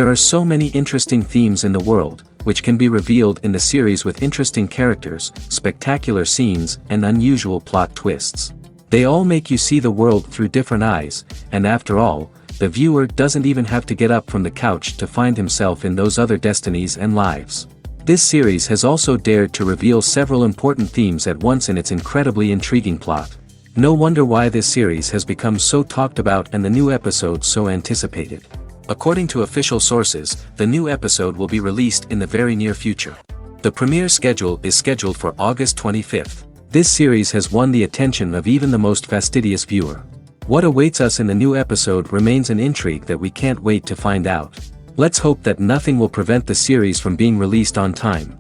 There are so many interesting themes in the world, which can be revealed in the series with interesting characters, spectacular scenes, and unusual plot twists. They all make you see the world through different eyes, and after all, the viewer doesn't even have to get up from the couch to find himself in those other destinies and lives. This series has also dared to reveal several important themes at once in its incredibly intriguing plot. No wonder why this series has become so talked about and the new episode so anticipated. According to official sources, the new episode will be released in the very near future. The premiere schedule is scheduled for August 25th. This series has won the attention of even the most fastidious viewer. What awaits us in the new episode remains an intrigue that we can't wait to find out. Let's hope that nothing will prevent the series from being released on time.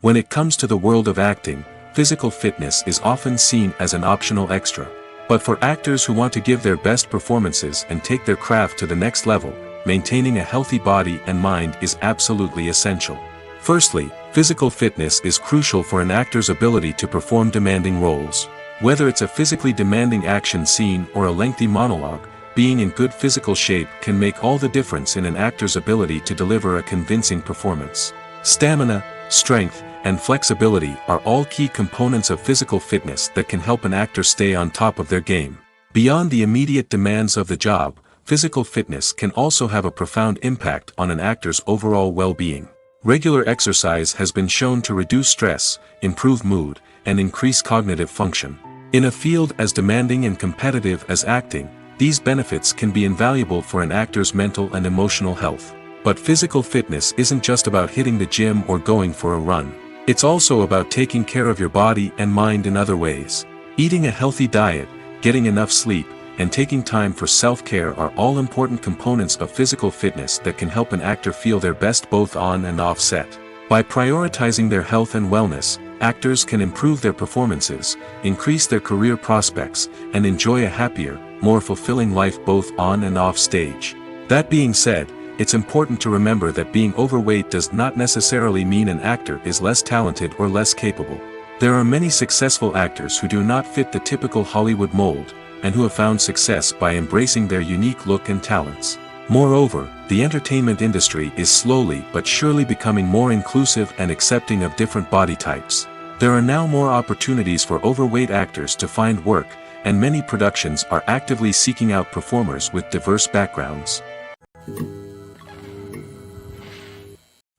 When it comes to the world of acting, physical fitness is often seen as an optional extra. But for actors who want to give their best performances and take their craft to the next level, maintaining a healthy body and mind is absolutely essential. Firstly, physical fitness is crucial for an actor's ability to perform demanding roles. Whether it's a physically demanding action scene or a lengthy monologue, being in good physical shape can make all the difference in an actor's ability to deliver a convincing performance. Stamina, strength, and flexibility are all key components of physical fitness that can help an actor stay on top of their game. Beyond the immediate demands of the job, physical fitness can also have a profound impact on an actor's overall well-being. Regular exercise has been shown to reduce stress, improve mood, and increase cognitive function. In a field as demanding and competitive as acting, these benefits can be invaluable for an actor's mental and emotional health. But physical fitness isn't just about hitting the gym or going for a run. It's also about taking care of your body and mind in other ways. Eating a healthy diet, getting enough sleep, and taking time for self-care are all important components of physical fitness that can help an actor feel their best both on and off set. By prioritizing their health and wellness, actors can improve their performances, increase their career prospects, and enjoy a happier, more fulfilling life both on and off stage. That being said, it's important to remember that being overweight does not necessarily mean an actor is less talented or less capable. There are many successful actors who do not fit the typical Hollywood mold, and who have found success by embracing their unique look and talents. Moreover, the entertainment industry is slowly but surely becoming more inclusive and accepting of different body types. There are now more opportunities for overweight actors to find work, and many productions are actively seeking out performers with diverse backgrounds.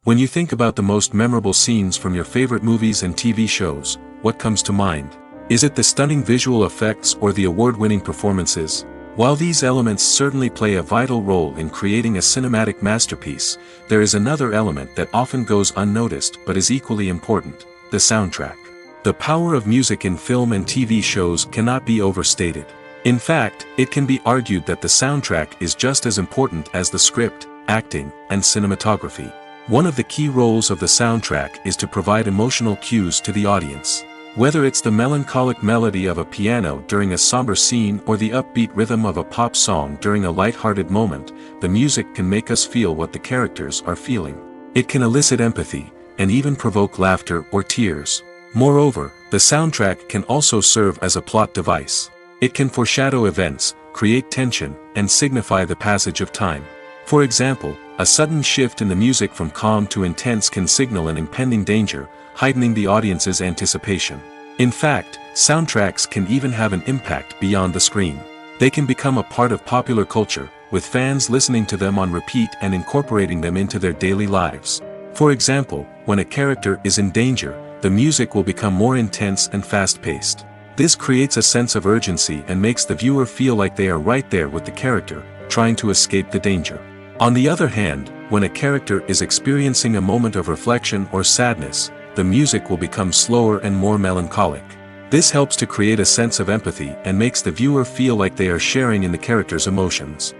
When you think about the most memorable scenes from your favorite movies and TV shows, what comes to mind? Is it the stunning visual effects or the award-winning performances? While these elements certainly play a vital role in creating a cinematic masterpiece, there is another element that often goes unnoticed but is equally important: the soundtrack. The power of music in film and TV shows cannot be overstated. In fact, it can be argued that the soundtrack is just as important as the script, acting, and cinematography. One of the key roles of the soundtrack is to provide emotional cues to the audience. Whether it's the melancholic melody of a piano during a somber scene or the upbeat rhythm of a pop song during a light-hearted moment, the music can make us feel what the characters are feeling. It can elicit empathy, and even provoke laughter or tears. Moreover, the soundtrack can also serve as a plot device. It can foreshadow events, create tension, and signify the passage of time. For example, a sudden shift in the music from calm to intense can signal an impending danger, heightening the audience's anticipation. In fact, soundtracks can even have an impact beyond the screen. They can become a part of popular culture, with fans listening to them on repeat and incorporating them into their daily lives. For example, when a character is in danger, the music will become more intense and fast-paced. This creates a sense of urgency and makes the viewer feel like they are right there with the character, trying to escape the danger. On the other hand, when a character is experiencing a moment of reflection or sadness, the music will become slower and more melancholic. This helps to create a sense of empathy and makes the viewer feel like they are sharing in the character's emotions.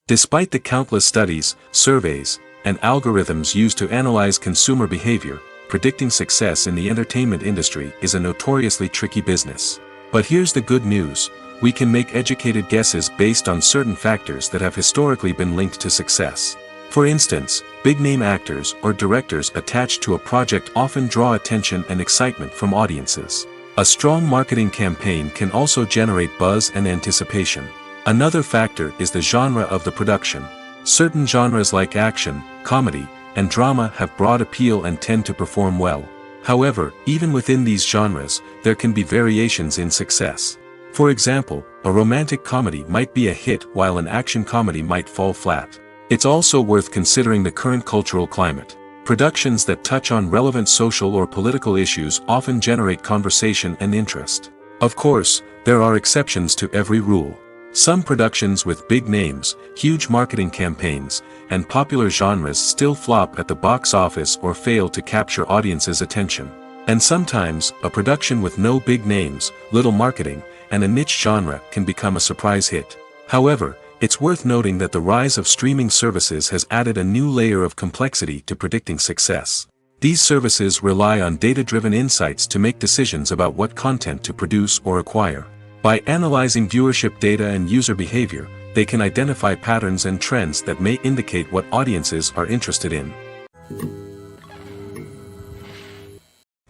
Despite the countless studies, surveys, and algorithms used to analyze consumer behavior, predicting success in the entertainment industry is a notoriously tricky business. But here's the good news: we can make educated guesses based on certain factors that have historically been linked to success. For instance, big-name actors or directors attached to a project often draw attention and excitement from audiences. A strong marketing campaign can also generate buzz and anticipation. Another factor is the genre of the production. Certain genres like action, comedy, and drama have broad appeal and tend to perform well. However, even within these genres, there can be variations in success. For example, a romantic comedy might be a hit while an action comedy might fall flat. It's also worth considering the current cultural climate. Productions that touch on relevant social or political issues often generate conversation and interest. Of course, there are exceptions to every rule. Some productions with big names, huge marketing campaigns, and popular genres still flop at the box office or fail to capture audiences' attention. And sometimes, a production with no big names, little marketing, and a niche genre can become a surprise hit. However, it's worth noting that the rise of streaming services has added a new layer of complexity to predicting success. These services rely on data-driven insights to make decisions about what content to produce or acquire. By analyzing viewership data and user behavior, they can identify patterns and trends that may indicate what audiences are interested in.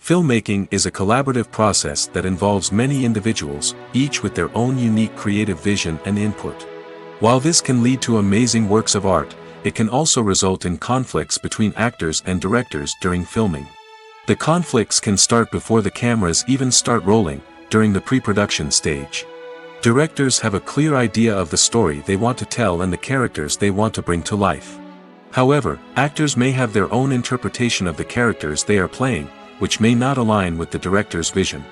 Filmmaking is a collaborative process that involves many individuals, each with their own unique creative vision and input. While this can lead to amazing works of art, it can also result in conflicts between actors and directors during filming. The conflicts can start before the cameras even start rolling, during the pre-production stage. Directors have a clear idea of the story they want to tell and the characters they want to bring to life. However, actors may have their own interpretation of the characters they are playing, which may not align with the director's vision.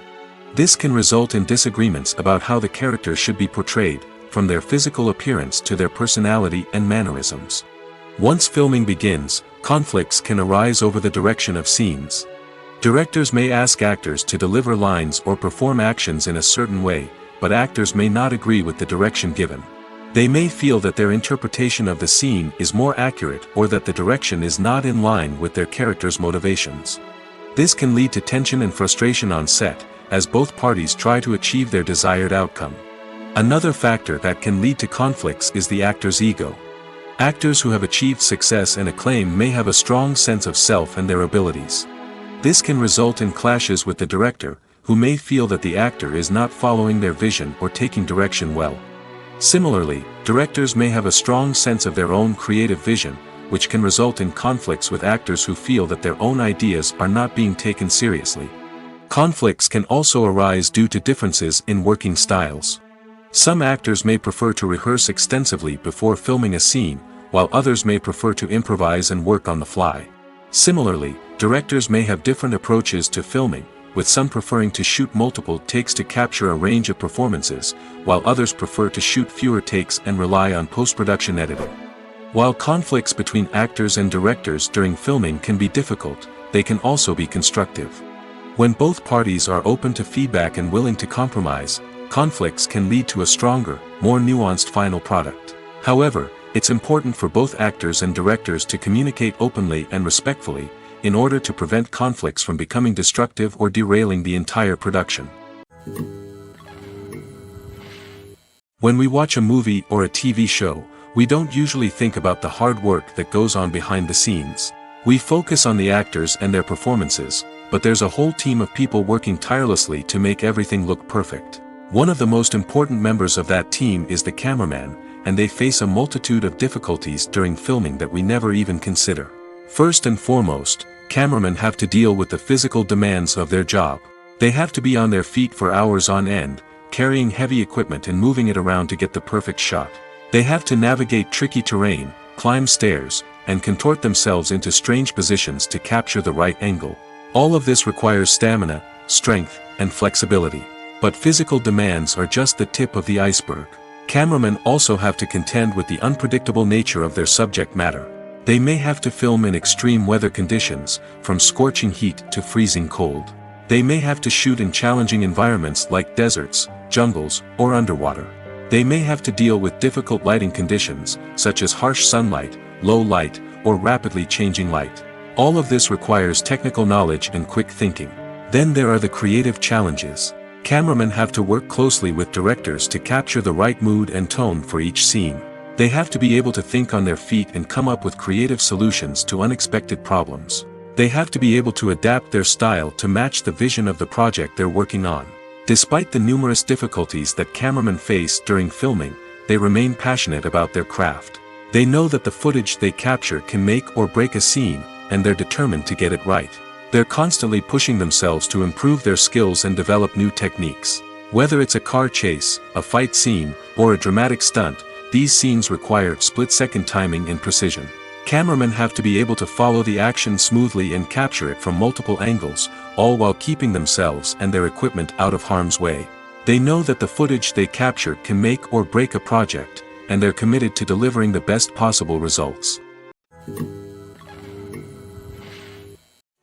This can result in disagreements about how the characters should be portrayed, from their physical appearance to their personality and mannerisms. Once filming begins, conflicts can arise over the direction of scenes. Directors may ask actors to deliver lines or perform actions in a certain way, but actors may not agree with the direction given. They may feel that their interpretation of the scene is more accurate or that the direction is not in line with their character's motivations. This can lead to tension and frustration on set, as both parties try to achieve their desired outcome. Another factor that can lead to conflicts is the actor's ego. Actors who have achieved success and acclaim may have a strong sense of self and their abilities. This can result in clashes with the director, who may feel that the actor is not following their vision or taking direction well. Similarly, directors may have a strong sense of their own creative vision, which can result in conflicts with actors who feel that their own ideas are not being taken seriously. Conflicts can also arise due to differences in working styles. Some actors may prefer to rehearse extensively before filming a scene, while others may prefer to improvise and work on the fly. Similarly, directors may have different approaches to filming, with some preferring to shoot multiple takes to capture a range of performances, while others prefer to shoot fewer takes and rely on post-production editing. While conflicts between actors and directors during filming can be difficult, they can also be constructive. When both parties are open to feedback and willing to compromise, conflicts can lead to a stronger, more nuanced final product. However, it's important for both actors and directors to communicate openly and respectfully, in order to prevent conflicts from becoming destructive or derailing the entire production. When we watch a movie or a TV show, we don't usually think about the hard work that goes on behind the scenes. We focus on the actors and their performances, but there's a whole team of people working tirelessly to make everything look perfect. One of the most important members of that team is the cameraman, and they face a multitude of difficulties during filming that we never even consider. First and foremost, cameramen have to deal with the physical demands of their job. They have to be on their feet for hours on end, carrying heavy equipment and moving it around to get the perfect shot. They have to navigate tricky terrain, climb stairs, and contort themselves into strange positions to capture the right angle. All of this requires stamina, strength, and flexibility. But physical demands are just the tip of the iceberg. Cameramen also have to contend with the unpredictable nature of their subject matter. They may have to film in extreme weather conditions, from scorching heat to freezing cold. They may have to shoot in challenging environments like deserts, jungles, or underwater. They may have to deal with difficult lighting conditions, such as harsh sunlight, low light, or rapidly changing light. All of this requires technical knowledge and quick thinking. Then there are the creative challenges. Cameramen have to work closely with directors to capture the right mood and tone for each scene. They have to be able to think on their feet and come up with creative solutions to unexpected problems. They have to be able to adapt their style to match the vision of the project they're working on. Despite the numerous difficulties that cameramen face during filming, they remain passionate about their craft. They know that the footage they capture can make or break a scene, and they're determined to get it right. They're constantly pushing themselves to improve their skills and develop new techniques. Whether it's a car chase, a fight scene, or a dramatic stunt, these scenes require split-second timing and precision. Cameramen have to be able to follow the action smoothly and capture it from multiple angles, all while keeping themselves and their equipment out of harm's way. They know that the footage they capture can make or break a project, and they're committed to delivering the best possible results.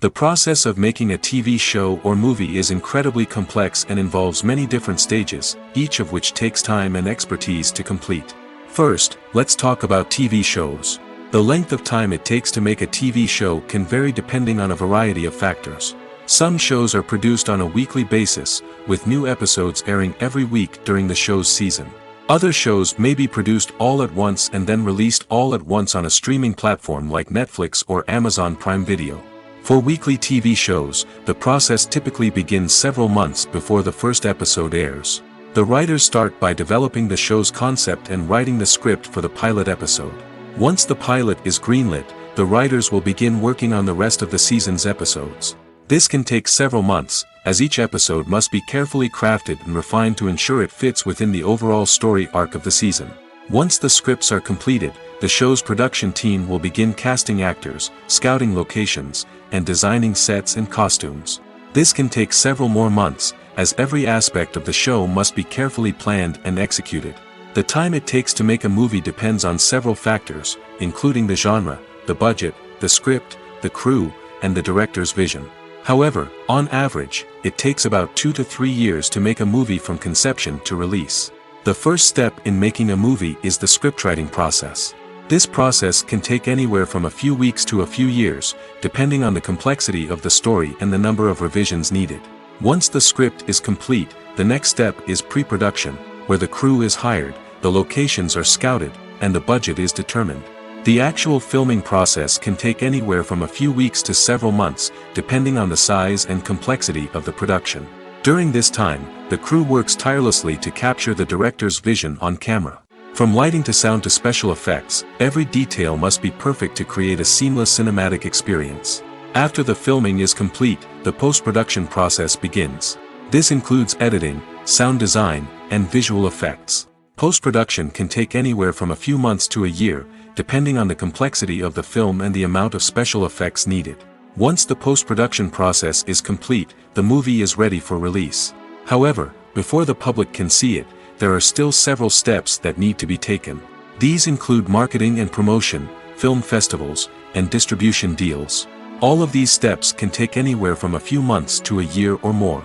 The process of making a TV show or movie is incredibly complex and involves many different stages, each of which takes time and expertise to complete. First, let's talk about TV shows. The length of time it takes to make a TV show can vary depending on a variety of factors. Some shows are produced on a weekly basis, with new episodes airing every week during the show's season. Other shows may be produced all at once and then released all at once on a streaming platform like Netflix or Amazon Prime Video. For weekly TV shows, the process typically begins several months before the first episode airs. The writers start by developing the show's concept and writing the script for the pilot episode. Once the pilot is greenlit, the writers will begin working on the rest of the season's episodes. This can take several months, as each episode must be carefully crafted and refined to ensure it fits within the overall story arc of the season. Once the scripts are completed, the show's production team will begin casting actors, scouting locations, and designing sets and costumes. This can take several more months, as every aspect of the show must be carefully planned and executed. The time it takes to make a movie depends on several factors, including the genre, the budget, the script, the crew, and the director's vision. However, on average, it takes about 2 to 3 years to make a movie from conception to release. The first step in making a movie is the scriptwriting process. This process can take anywhere from a few weeks to a few years, depending on the complexity of the story and the number of revisions needed. Once the script is complete, the next step is pre-production, where the crew is hired, the locations are scouted, and the budget is determined. The actual filming process can take anywhere from a few weeks to several months, depending on the size and complexity of the production. During this time, the crew works tirelessly to capture the director's vision on camera. From lighting to sound to special effects, every detail must be perfect to create a seamless cinematic experience. After the filming is complete, the post-production process begins. This includes editing, sound design, and visual effects. Post-production can take anywhere from a few months to a year, depending on the complexity of the film and the amount of special effects needed. Once the post-production process is complete, the movie is ready for release. However, before the public can see it, there are still several steps that need to be taken. These include marketing and promotion, film festivals, and distribution deals. All of these steps can take anywhere from a few months to a year or more.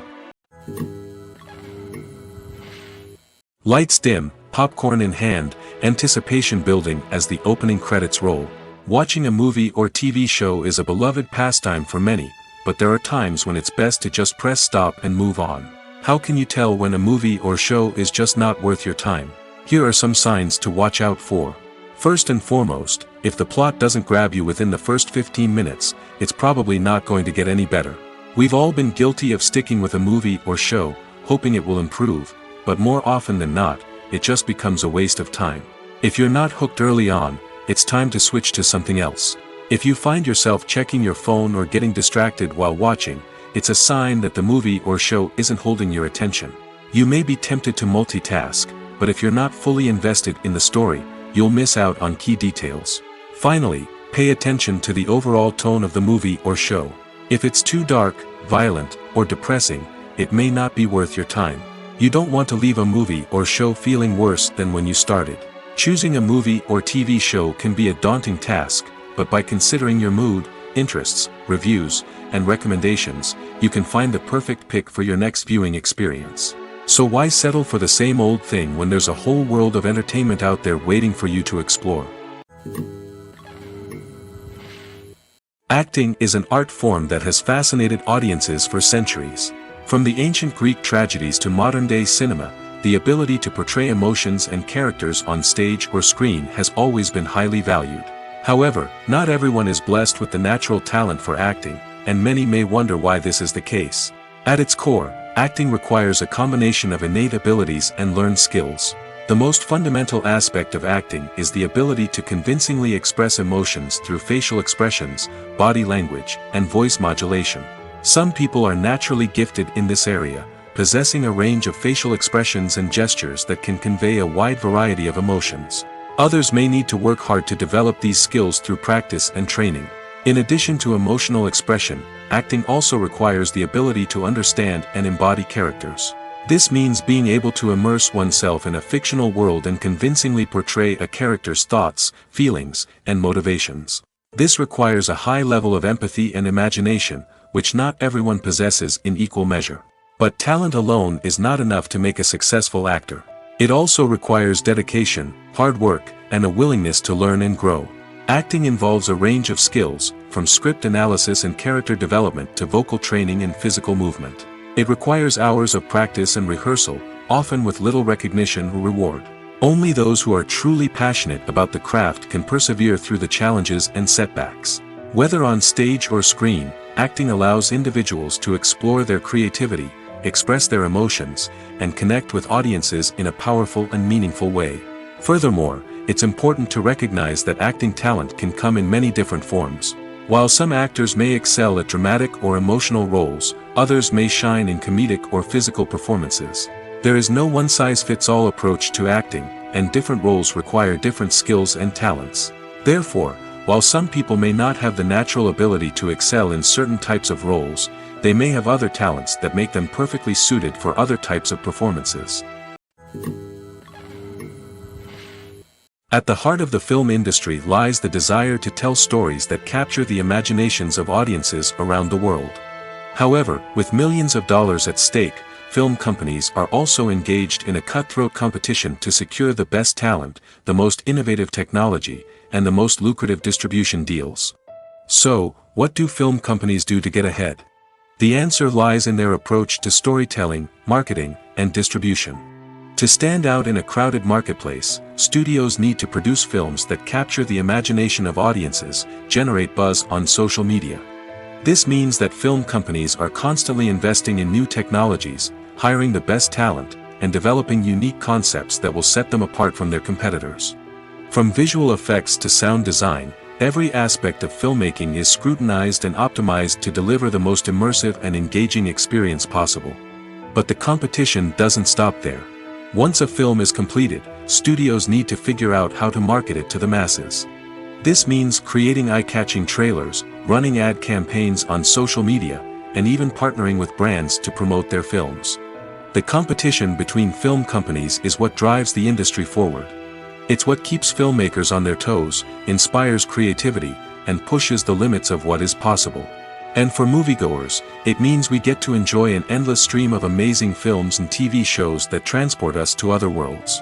Lights dim, popcorn in hand, anticipation building as the opening credits roll. Watching a movie or TV show is a beloved pastime for many, but there are times when it's best to just press stop and move on. How can you tell when a movie or show is just not worth your time? Here are some signs to watch out for. First and foremost, if the plot doesn't grab you within the first 15 minutes, it's probably not going to get any better. We've all been guilty of sticking with a movie or show, hoping it will improve, but more often than not, it just becomes a waste of time. If you're not hooked early on, it's time to switch to something else. If you find yourself checking your phone or getting distracted while watching, it's a sign that the movie or show isn't holding your attention. You may be tempted to multitask, but if you're not fully invested in the story, you'll miss out on key details. Finally, pay attention to the overall tone of the movie or show. If it's too dark, violent, or depressing, it may not be worth your time. You don't want to leave a movie or show feeling worse than when you started. Choosing a movie or TV show can be a daunting task, but by considering your mood, interests, reviews, and recommendations, you can find the perfect pick for your next viewing experience. So why settle for the same old thing when there's a whole world of entertainment out there waiting for you to explore? Acting is an art form that has fascinated audiences for centuries. From the ancient Greek tragedies to modern-day cinema, the ability to portray emotions and characters on stage or screen has always been highly valued. However, not everyone is blessed with the natural talent for acting, and many may wonder why this is the case. At its core, acting requires a combination of innate abilities and learned skills. The most fundamental aspect of acting is the ability to convincingly express emotions through facial expressions, body language, and voice modulation. Some people are naturally gifted in this area, possessing a range of facial expressions and gestures that can convey a wide variety of emotions. Others may need to work hard to develop these skills through practice and training. In addition to emotional expression, acting also requires the ability to understand and embody characters. This means being able to immerse oneself in a fictional world and convincingly portray a character's thoughts, feelings, and motivations. This requires a high level of empathy and imagination, which not everyone possesses in equal measure. But talent alone is not enough to make a successful actor. It also requires dedication, hard work, and a willingness to learn and grow. Acting involves a range of skills, from script analysis and character development to vocal training and physical movement. It requires hours of practice and rehearsal, often with little recognition or reward. Only those who are truly passionate about the craft can persevere through the challenges and setbacks. Whether on stage or screen, acting allows individuals to explore their creativity, express their emotions, and connect with audiences in a powerful and meaningful way. Furthermore, it's important to recognize that acting talent can come in many different forms. While some actors may excel at dramatic or emotional roles, others may shine in comedic or physical performances. There is no one-size-fits-all approach to acting, and different roles require different skills and talents. Therefore, while some people may not have the natural ability to excel in certain types of roles, they may have other talents that make them perfectly suited for other types of performances. At the heart of the film industry lies the desire to tell stories that capture the imaginations of audiences around the world. However, with millions of dollars at stake, film companies are also engaged in a cutthroat competition to secure the best talent, the most innovative technology, and the most lucrative distribution deals. So, what do film companies do to get ahead? The answer lies in their approach to storytelling, marketing, and distribution. To stand out in a crowded marketplace, studios need to produce films that capture the imagination of audiences, generate buzz on social media. This means that film companies are constantly investing in new technologies, hiring the best talent, and developing unique concepts that will set them apart from their competitors. From visual effects to sound design, every aspect of filmmaking is scrutinized and optimized to deliver the most immersive and engaging experience possible. But the competition doesn't stop there. Once a film is completed, studios need to figure out how to market it to the masses. This means creating eye-catching trailers, running ad campaigns on social media, and even partnering with brands to promote their films. The competition between film companies is what drives the industry forward. It's what keeps filmmakers on their toes, inspires creativity, and pushes the limits of what is possible. And for moviegoers, it means we get to enjoy an endless stream of amazing films and TV shows that transport us to other worlds.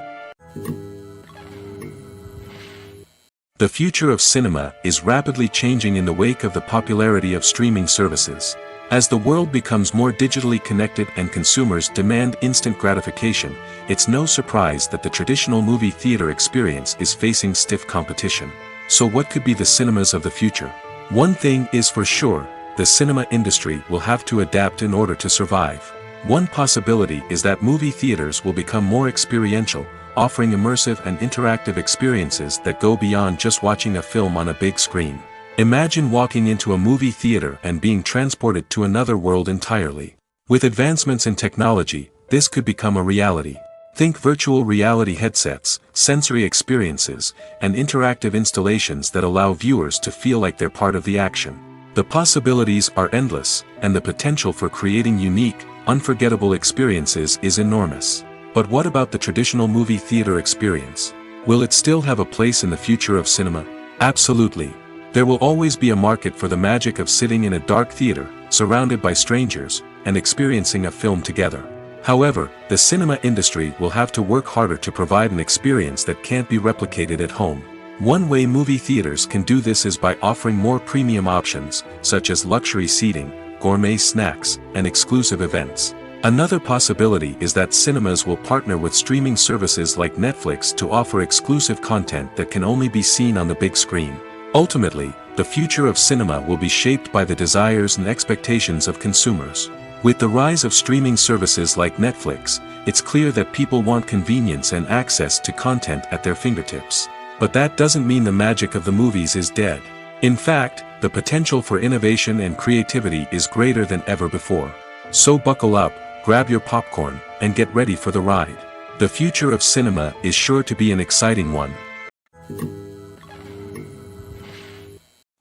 The future of cinema is rapidly changing in the wake of the popularity of streaming services. As the world becomes more digitally connected and consumers demand instant gratification, it's no surprise that the traditional movie theater experience is facing stiff competition. So what could be the cinemas of the future? One thing is for sure, the cinema industry will have to adapt in order to survive. One possibility is that movie theaters will become more experiential, offering immersive and interactive experiences that go beyond just watching a film on a big screen. Imagine walking into a movie theater and being transported to another world entirely. With advancements in technology, this could become a reality. Think virtual reality headsets, sensory experiences, and interactive installations that allow viewers to feel like they're part of the action. The possibilities are endless, and the potential for creating unique, unforgettable experiences is enormous. But what about the traditional movie theater experience? Will it still have a place in the future of cinema? Absolutely. There will always be a market for the magic of sitting in a dark theater, surrounded by strangers, and experiencing a film together. However, the cinema industry will have to work harder to provide an experience that can't be replicated at home. One way movie theaters can do this is by offering more premium options, such as luxury seating, gourmet snacks, and exclusive events. Another possibility is that cinemas will partner with streaming services like Netflix to offer exclusive content that can only be seen on the big screen. Ultimately, the future of cinema will be shaped by the desires and expectations of consumers. With the rise of streaming services like Netflix, it's clear that people want convenience and access to content at their fingertips. But that doesn't mean the magic of the movies is dead. In fact, the potential for innovation and creativity is greater than ever before. So buckle up, grab your popcorn, and get ready for the ride. The future of cinema is sure to be an exciting one.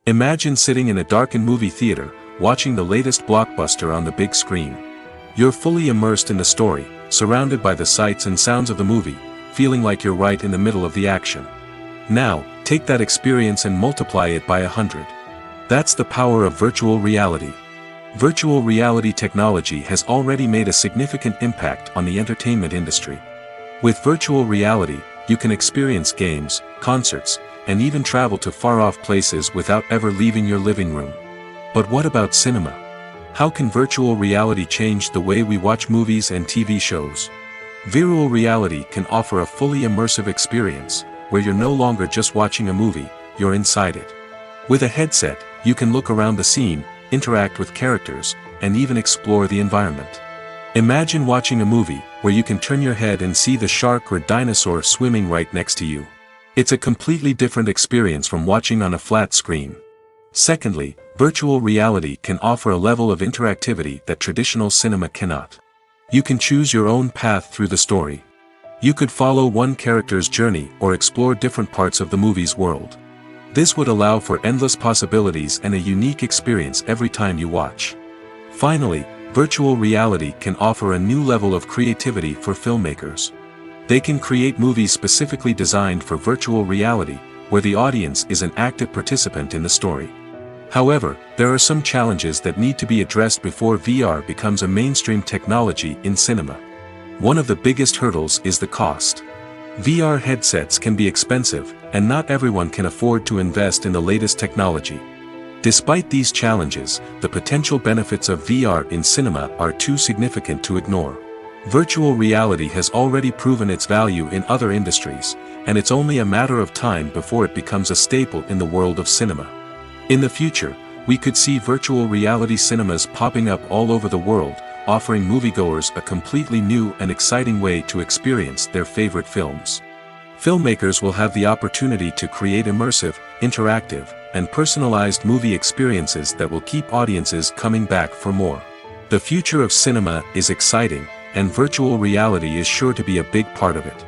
Imagine sitting in a darkened movie theater, watching the latest blockbuster on the big screen. You're fully immersed in the story, surrounded by the sights and sounds of the movie, feeling like you're right in the middle of the action. Now, take that experience and multiply it by 100. That's the power of virtual reality. Virtual reality technology has already made a significant impact on the entertainment industry. With virtual reality, you can experience games, concerts, and even travel to far-off places without ever leaving your living room. But what about cinema? How can virtual reality change the way we watch movies and TV shows? Virtual reality can offer a fully immersive experience, where you're no longer just watching a movie, you're inside it. With a headset, you can look around the scene, interact with characters, and even explore the environment. Imagine watching a movie where you can turn your head and see the shark or dinosaur swimming right next to you. It's a completely different experience from watching on a flat screen. Secondly, virtual reality can offer a level of interactivity that traditional cinema cannot. You can choose your own path through the story. You could follow one character's journey or explore different parts of the movie's world. This would allow for endless possibilities and a unique experience every time you watch. Finally, virtual reality can offer a new level of creativity for filmmakers. They can create movies specifically designed for virtual reality, where the audience is an active participant in the story. However, there are some challenges that need to be addressed before VR becomes a mainstream technology in cinema. One of the biggest hurdles is the cost. VR headsets can be expensive, and not everyone can afford to invest in the latest technology. Despite these challenges, the potential benefits of VR in cinema are too significant to ignore. Virtual reality has already proven its value in other industries, and it's only a matter of time before it becomes a staple in the world of cinema. In the future, we could see virtual reality cinemas popping up all over the world, offering moviegoers a completely new and exciting way to experience their favorite films. Filmmakers will have the opportunity to create immersive, interactive, and personalized movie experiences that will keep audiences coming back for more. The future of cinema is exciting, and virtual reality is sure to be a big part of it.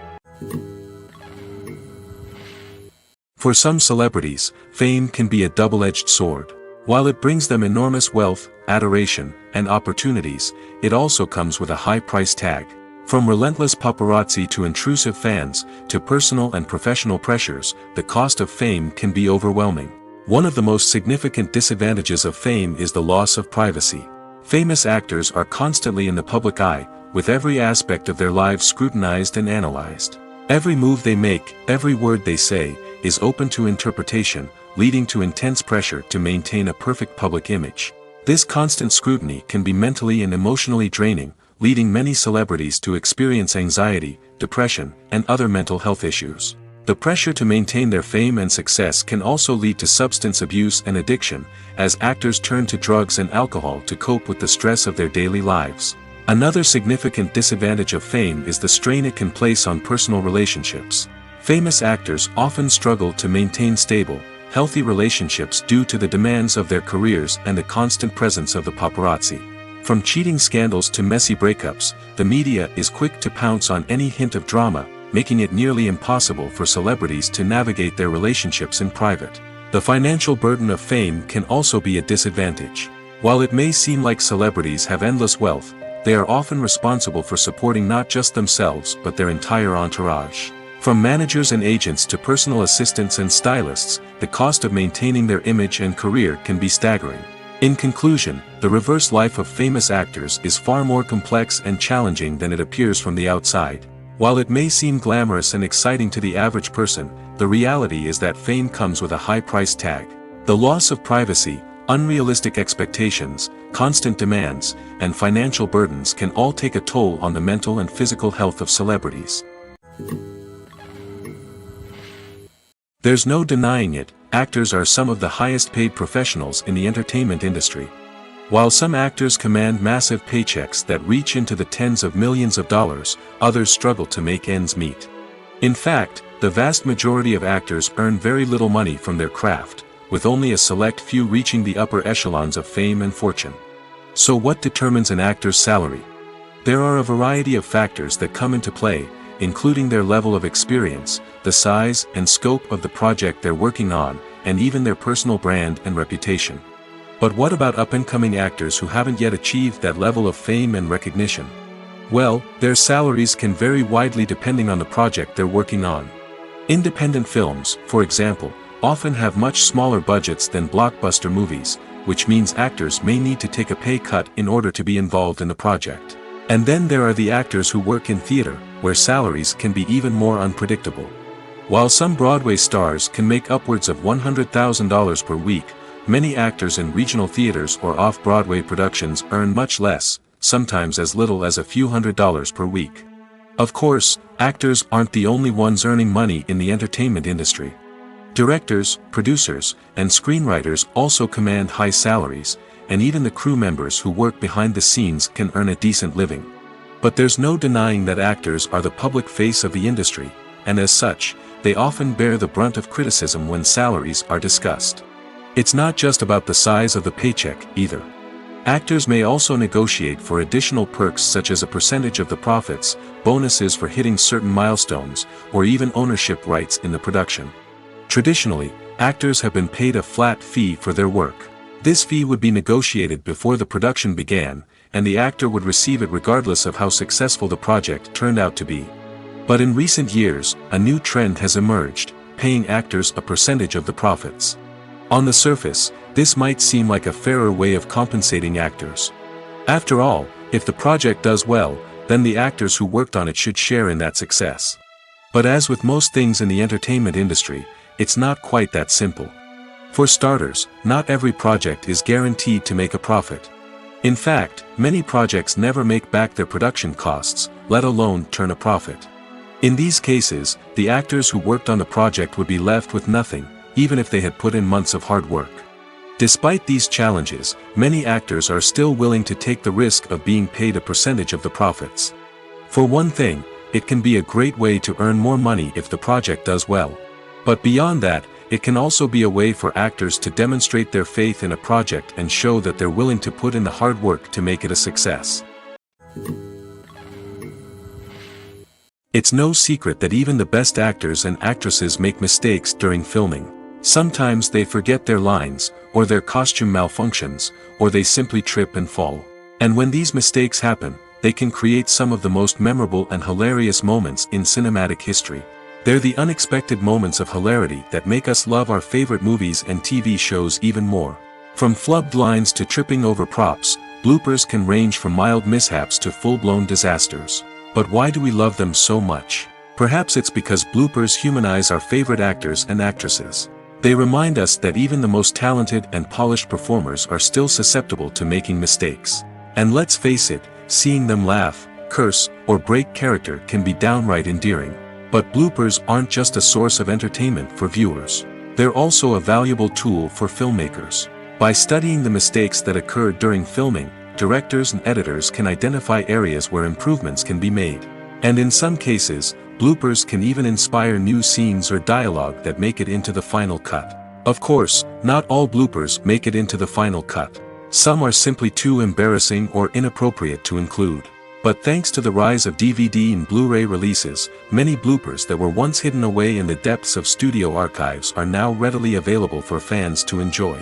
For some celebrities, fame can be a double-edged sword. While it brings them enormous wealth, adoration, and opportunities, it also comes with a high price tag. From relentless paparazzi to intrusive fans, to personal and professional pressures, the cost of fame can be overwhelming. One of the most significant disadvantages of fame is the loss of privacy. Famous actors are constantly in the public eye, with every aspect of their lives scrutinized and analyzed. Every move they make, every word they say, is open to interpretation, leading to intense pressure to maintain a perfect public image. This constant scrutiny can be mentally and emotionally draining, leading many celebrities to experience anxiety, depression, and other mental health issues. The pressure to maintain their fame and success can also lead to substance abuse and addiction, as actors turn to drugs and alcohol to cope with the stress of their daily lives. Another significant disadvantage of fame is the strain it can place on personal relationships. Famous actors often struggle to maintain stable, healthy relationships due to the demands of their careers and the constant presence of the paparazzi. From cheating scandals to messy breakups, the media is quick to pounce on any hint of drama, making it nearly impossible for celebrities to navigate their relationships in private. The financial burden of fame can also be a disadvantage. While it may seem like celebrities have endless wealth, they are often responsible for supporting not just themselves but their entire entourage. From managers and agents to personal assistants and stylists, the cost of maintaining their image and career can be staggering. In conclusion, the reverse life of famous actors is far more complex and challenging than it appears from the outside. While it may seem glamorous and exciting to the average person, the reality is that fame comes with a high price tag. The loss of privacy, unrealistic expectations, constant demands, and financial burdens can all take a toll on the mental and physical health of celebrities. There's no denying it, actors are some of the highest paid professionals in the entertainment industry. While some actors command massive paychecks that reach into the tens of millions of dollars, others struggle to make ends meet. In fact, the vast majority of actors earn very little money from their craft, with only a select few reaching the upper echelons of fame and fortune. So what determines an actor's salary? There are a variety of factors that come into play, including their level of experience, the size and scope of the project they're working on, and even their personal brand and reputation. But what about up-and-coming actors who haven't yet achieved that level of fame and recognition? Well, their salaries can vary widely depending on the project they're working on. Independent films, for example, often have much smaller budgets than blockbuster movies, which means actors may need to take a pay cut in order to be involved in the project. And then there are the actors who work in theater, where salaries can be even more unpredictable. While some Broadway stars can make upwards of $100,000 per week, many actors in regional theaters or off-Broadway productions earn much less, sometimes as little as a few $100s per week. Of course, actors aren't the only ones earning money in the entertainment industry. Directors, producers, and screenwriters also command high salaries, and even the crew members who work behind the scenes can earn a decent living. But there's no denying that actors are the public face of the industry, and as such, they often bear the brunt of criticism when salaries are discussed. It's not just about the size of the paycheck, either. Actors may also negotiate for additional perks such as a percentage of the profits, bonuses for hitting certain milestones, or even ownership rights in the production. Traditionally, actors have been paid a flat fee for their work. This fee would be negotiated before the production began, and the actor would receive it regardless of how successful the project turned out to be. But in recent years, a new trend has emerged, paying actors a percentage of the profits. On the surface, this might seem like a fairer way of compensating actors. After all, if the project does well, then the actors who worked on it should share in that success. But as with most things in the entertainment industry, it's not quite that simple. For starters, not every project is guaranteed to make a profit. In fact, many projects never make back their production costs, let alone turn a profit. In these cases, the actors who worked on the project would be left with nothing, even if they had put in months of hard work. Despite these challenges, many actors are still willing to take the risk of being paid a percentage of the profits. For one thing, it can be a great way to earn more money if the project does well. But beyond that, it can also be a way for actors to demonstrate their faith in a project and show that they're willing to put in the hard work to make it a success. It's no secret that even the best actors and actresses make mistakes during filming. Sometimes they forget their lines, or their costume malfunctions, or they simply trip and fall. And when these mistakes happen, they can create some of the most memorable and hilarious moments in cinematic history. They're the unexpected moments of hilarity that make us love our favorite movies and TV shows even more. From flubbed lines to tripping over props, bloopers can range from mild mishaps to full-blown disasters. But why do we love them so much? Perhaps it's because bloopers humanize our favorite actors and actresses. They remind us that even the most talented and polished performers are still susceptible to making mistakes. And let's face it, seeing them laugh, curse, or break character can be downright endearing. But bloopers aren't just a source of entertainment for viewers. They're also a valuable tool for filmmakers. By studying the mistakes that occurred during filming, directors and editors can identify areas where improvements can be made. And in some cases, bloopers can even inspire new scenes or dialogue that make it into the final cut. Of course, not all bloopers make it into the final cut. Some are simply too embarrassing or inappropriate to include. But thanks to the rise of DVD and Blu-ray releases, many bloopers that were once hidden away in the depths of studio archives are now readily available for fans to enjoy.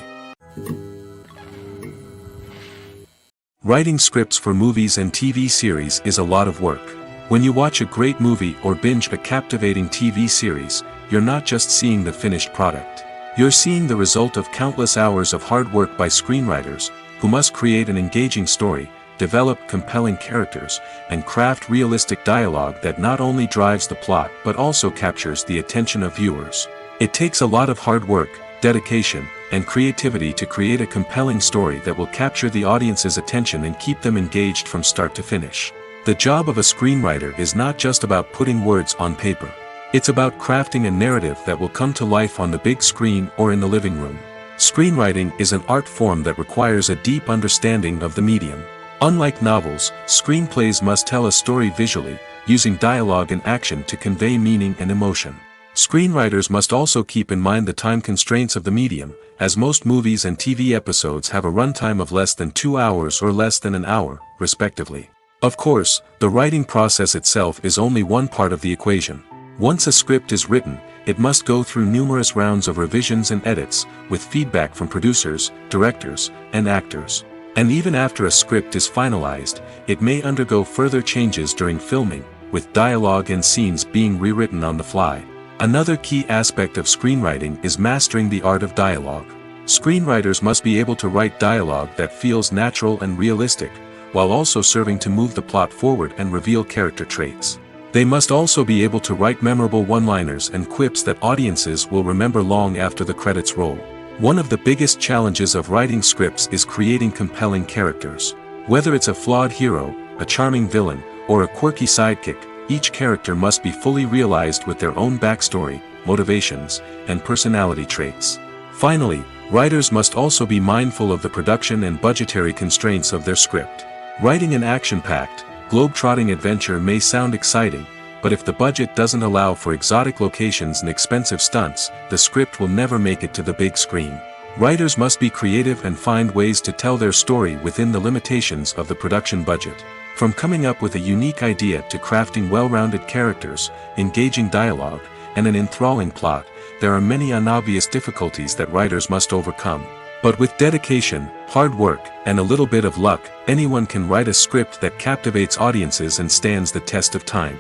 Writing scripts for movies and TV series is a lot of work. When you watch a great movie or binge a captivating TV series, you're not just seeing the finished product. You're seeing the result of countless hours of hard work by screenwriters, who must create an engaging story, develop compelling characters, and craft realistic dialogue that not only drives the plot but also captures the attention of viewers. It takes a lot of hard work, dedication, and creativity to create a compelling story that will capture the audience's attention and keep them engaged from start to finish. The job of a screenwriter is not just about putting words on paper. It's about crafting a narrative that will come to life on the big screen or in the living room. Screenwriting is an art form that requires a deep understanding of the medium. Unlike novels, screenplays must tell a story visually, using dialogue and action to convey meaning and emotion. Screenwriters must also keep in mind the time constraints of the medium, as most movies and TV episodes have a runtime of less than 2 hours or less than an hour, respectively. Of course, the writing process itself is only one part of the equation. Once a script is written, it must go through numerous rounds of revisions and edits, with feedback from producers, directors, and actors. And even after a script is finalized, it may undergo further changes during filming, with dialogue and scenes being rewritten on the fly. Another key aspect of screenwriting is mastering the art of dialogue. Screenwriters must be able to write dialogue that feels natural and realistic, while also serving to move the plot forward and reveal character traits. They must also be able to write memorable one-liners and quips that audiences will remember long after the credits roll. One of the biggest challenges of writing scripts is creating compelling characters. Whether it's a flawed hero, a charming villain, or a quirky sidekick, each character must be fully realized with their own backstory, motivations, and personality traits. Finally, writers must also be mindful of the production and budgetary constraints of their script. Writing an action-packed, globe-trotting adventure may sound exciting, but if the budget doesn't allow for exotic locations and expensive stunts, the script will never make it to the big screen. Writers must be creative and find ways to tell their story within the limitations of the production budget. From coming up with a unique idea to crafting well-rounded characters, engaging dialogue, and an enthralling plot, there are many unobvious difficulties that writers must overcome. But with dedication, hard work, and a little bit of luck, anyone can write a script that captivates audiences and stands the test of time.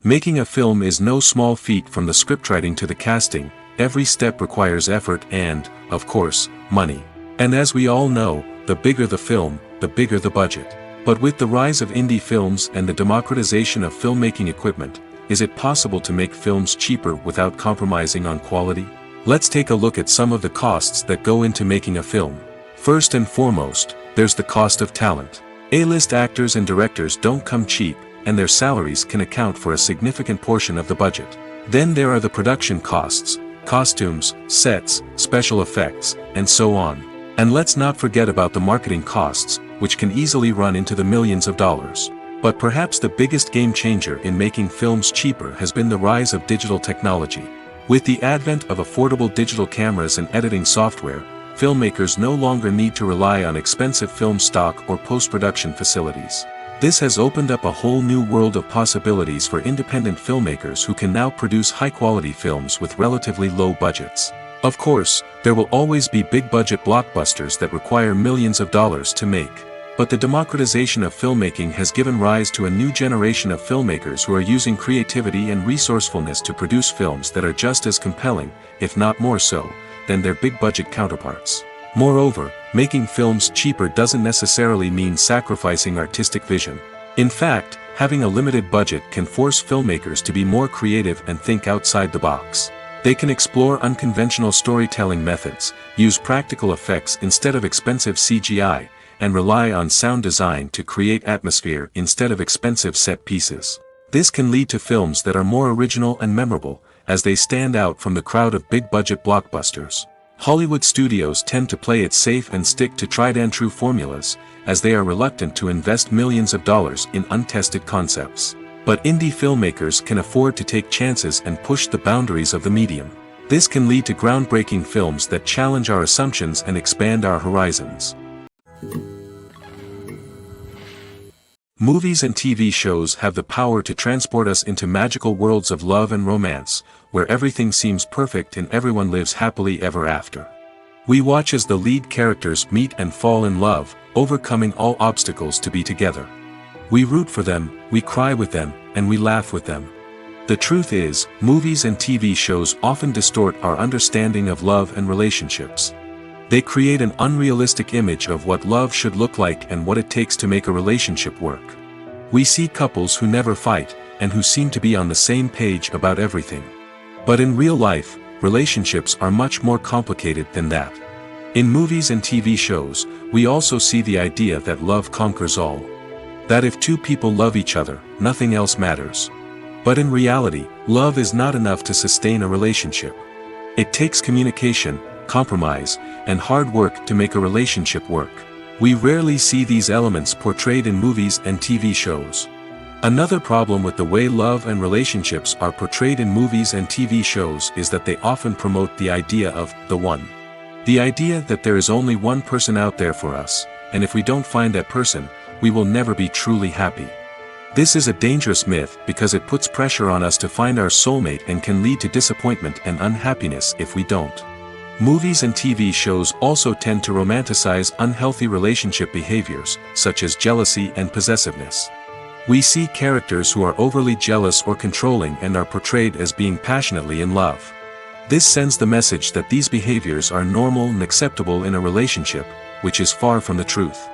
Making a film is no small feat. From the scriptwriting to the casting, every step requires effort and, of course, money. And as we all know, the bigger the film, the bigger the budget. But with the rise of indie films and the democratization of filmmaking equipment, is it possible to make films cheaper without compromising on quality? Let's take a look at some of the costs that go into making a film. First and foremost, there's the cost of talent. A-list actors and directors don't come cheap, and their salaries can account for a significant portion of the budget. Then there are the production costs, costumes, sets, special effects, and so on. And let's not forget about the marketing costs, which can easily run into the millions of dollars. But perhaps the biggest game changer in making films cheaper has been the rise of digital technology. With the advent of affordable digital cameras and editing software, filmmakers no longer need to rely on expensive film stock or post-production facilities. This has opened up a whole new world of possibilities for independent filmmakers who can now produce high-quality films with relatively low budgets. Of course, there will always be big-budget blockbusters that require millions of dollars to make. But the democratization of filmmaking has given rise to a new generation of filmmakers who are using creativity and resourcefulness to produce films that are just as compelling, if not more so, than their big-budget counterparts. Moreover, making films cheaper doesn't necessarily mean sacrificing artistic vision. In fact, having a limited budget can force filmmakers to be more creative and think outside the box. They can explore unconventional storytelling methods, use practical effects instead of expensive CGI, and rely on sound design to create atmosphere instead of expensive set pieces. This can lead to films that are more original and memorable, as they stand out from the crowd of big-budget blockbusters. Hollywood studios tend to play it safe and stick to tried-and-true formulas, as they are reluctant to invest millions of dollars in untested concepts. But indie filmmakers can afford to take chances and push the boundaries of the medium. This can lead to groundbreaking films that challenge our assumptions and expand our horizons. Movies and TV shows have the power to transport us into magical worlds of love and romance, where everything seems perfect and everyone lives happily ever after. We watch as the lead characters meet and fall in love, overcoming all obstacles to be together. We root for them, we cry with them, and we laugh with them. The truth is, movies and TV shows often distort our understanding of love and relationships. They create an unrealistic image of what love should look like and what it takes to make a relationship work. We see couples who never fight, and who seem to be on the same page about everything. But in real life, relationships are much more complicated than that. In movies and TV shows, we also see the idea that love conquers all. That if two people love each other, nothing else matters. But in reality, love is not enough to sustain a relationship. It takes communication, compromise, and hard work to make a relationship work. We rarely see these elements portrayed in movies and TV shows. Another problem with the way love and relationships are portrayed in movies and TV shows is that they often promote the idea of the one. The idea that there is only one person out there for us, and if we don't find that person, we will never be truly happy. This is a dangerous myth because it puts pressure on us to find our soulmate and can lead to disappointment and unhappiness if we don't. Movies and TV shows also tend to romanticize unhealthy relationship behaviors, such as jealousy and possessiveness. We see characters who are overly jealous or controlling and are portrayed as being passionately in love. This sends the message that these behaviors are normal and acceptable in a relationship, which is far from the truth.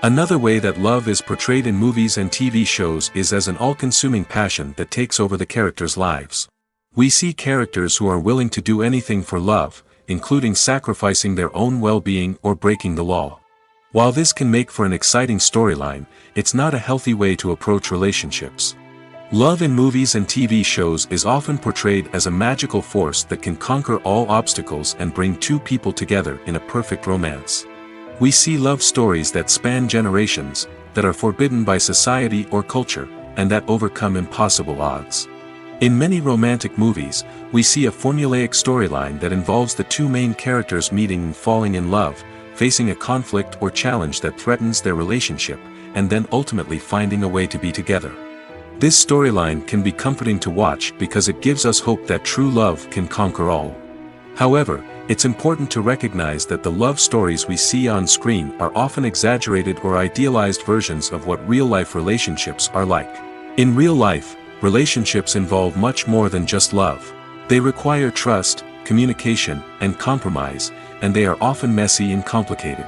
Another way that love is portrayed in movies and TV shows is as an all-consuming passion that takes over the characters' lives. We see characters who are willing to do anything for love, including sacrificing their own well-being or breaking the law. While this can make for an exciting storyline, it's not a healthy way to approach relationships. Love in movies and TV shows is often portrayed as a magical force that can conquer all obstacles and bring two people together in a perfect romance. We see love stories that span generations, that are forbidden by society or culture, and that overcome impossible odds. In many romantic movies, we see a formulaic storyline that involves the two main characters meeting and falling in love, facing a conflict or challenge that threatens their relationship, and then ultimately finding a way to be together. This storyline can be comforting to watch because it gives us hope that true love can conquer all. However, it's important to recognize that the love stories we see on screen are often exaggerated or idealized versions of what real-life relationships are like. In real life, relationships involve much more than just love. They require trust, communication, and compromise, and they are often messy and complicated.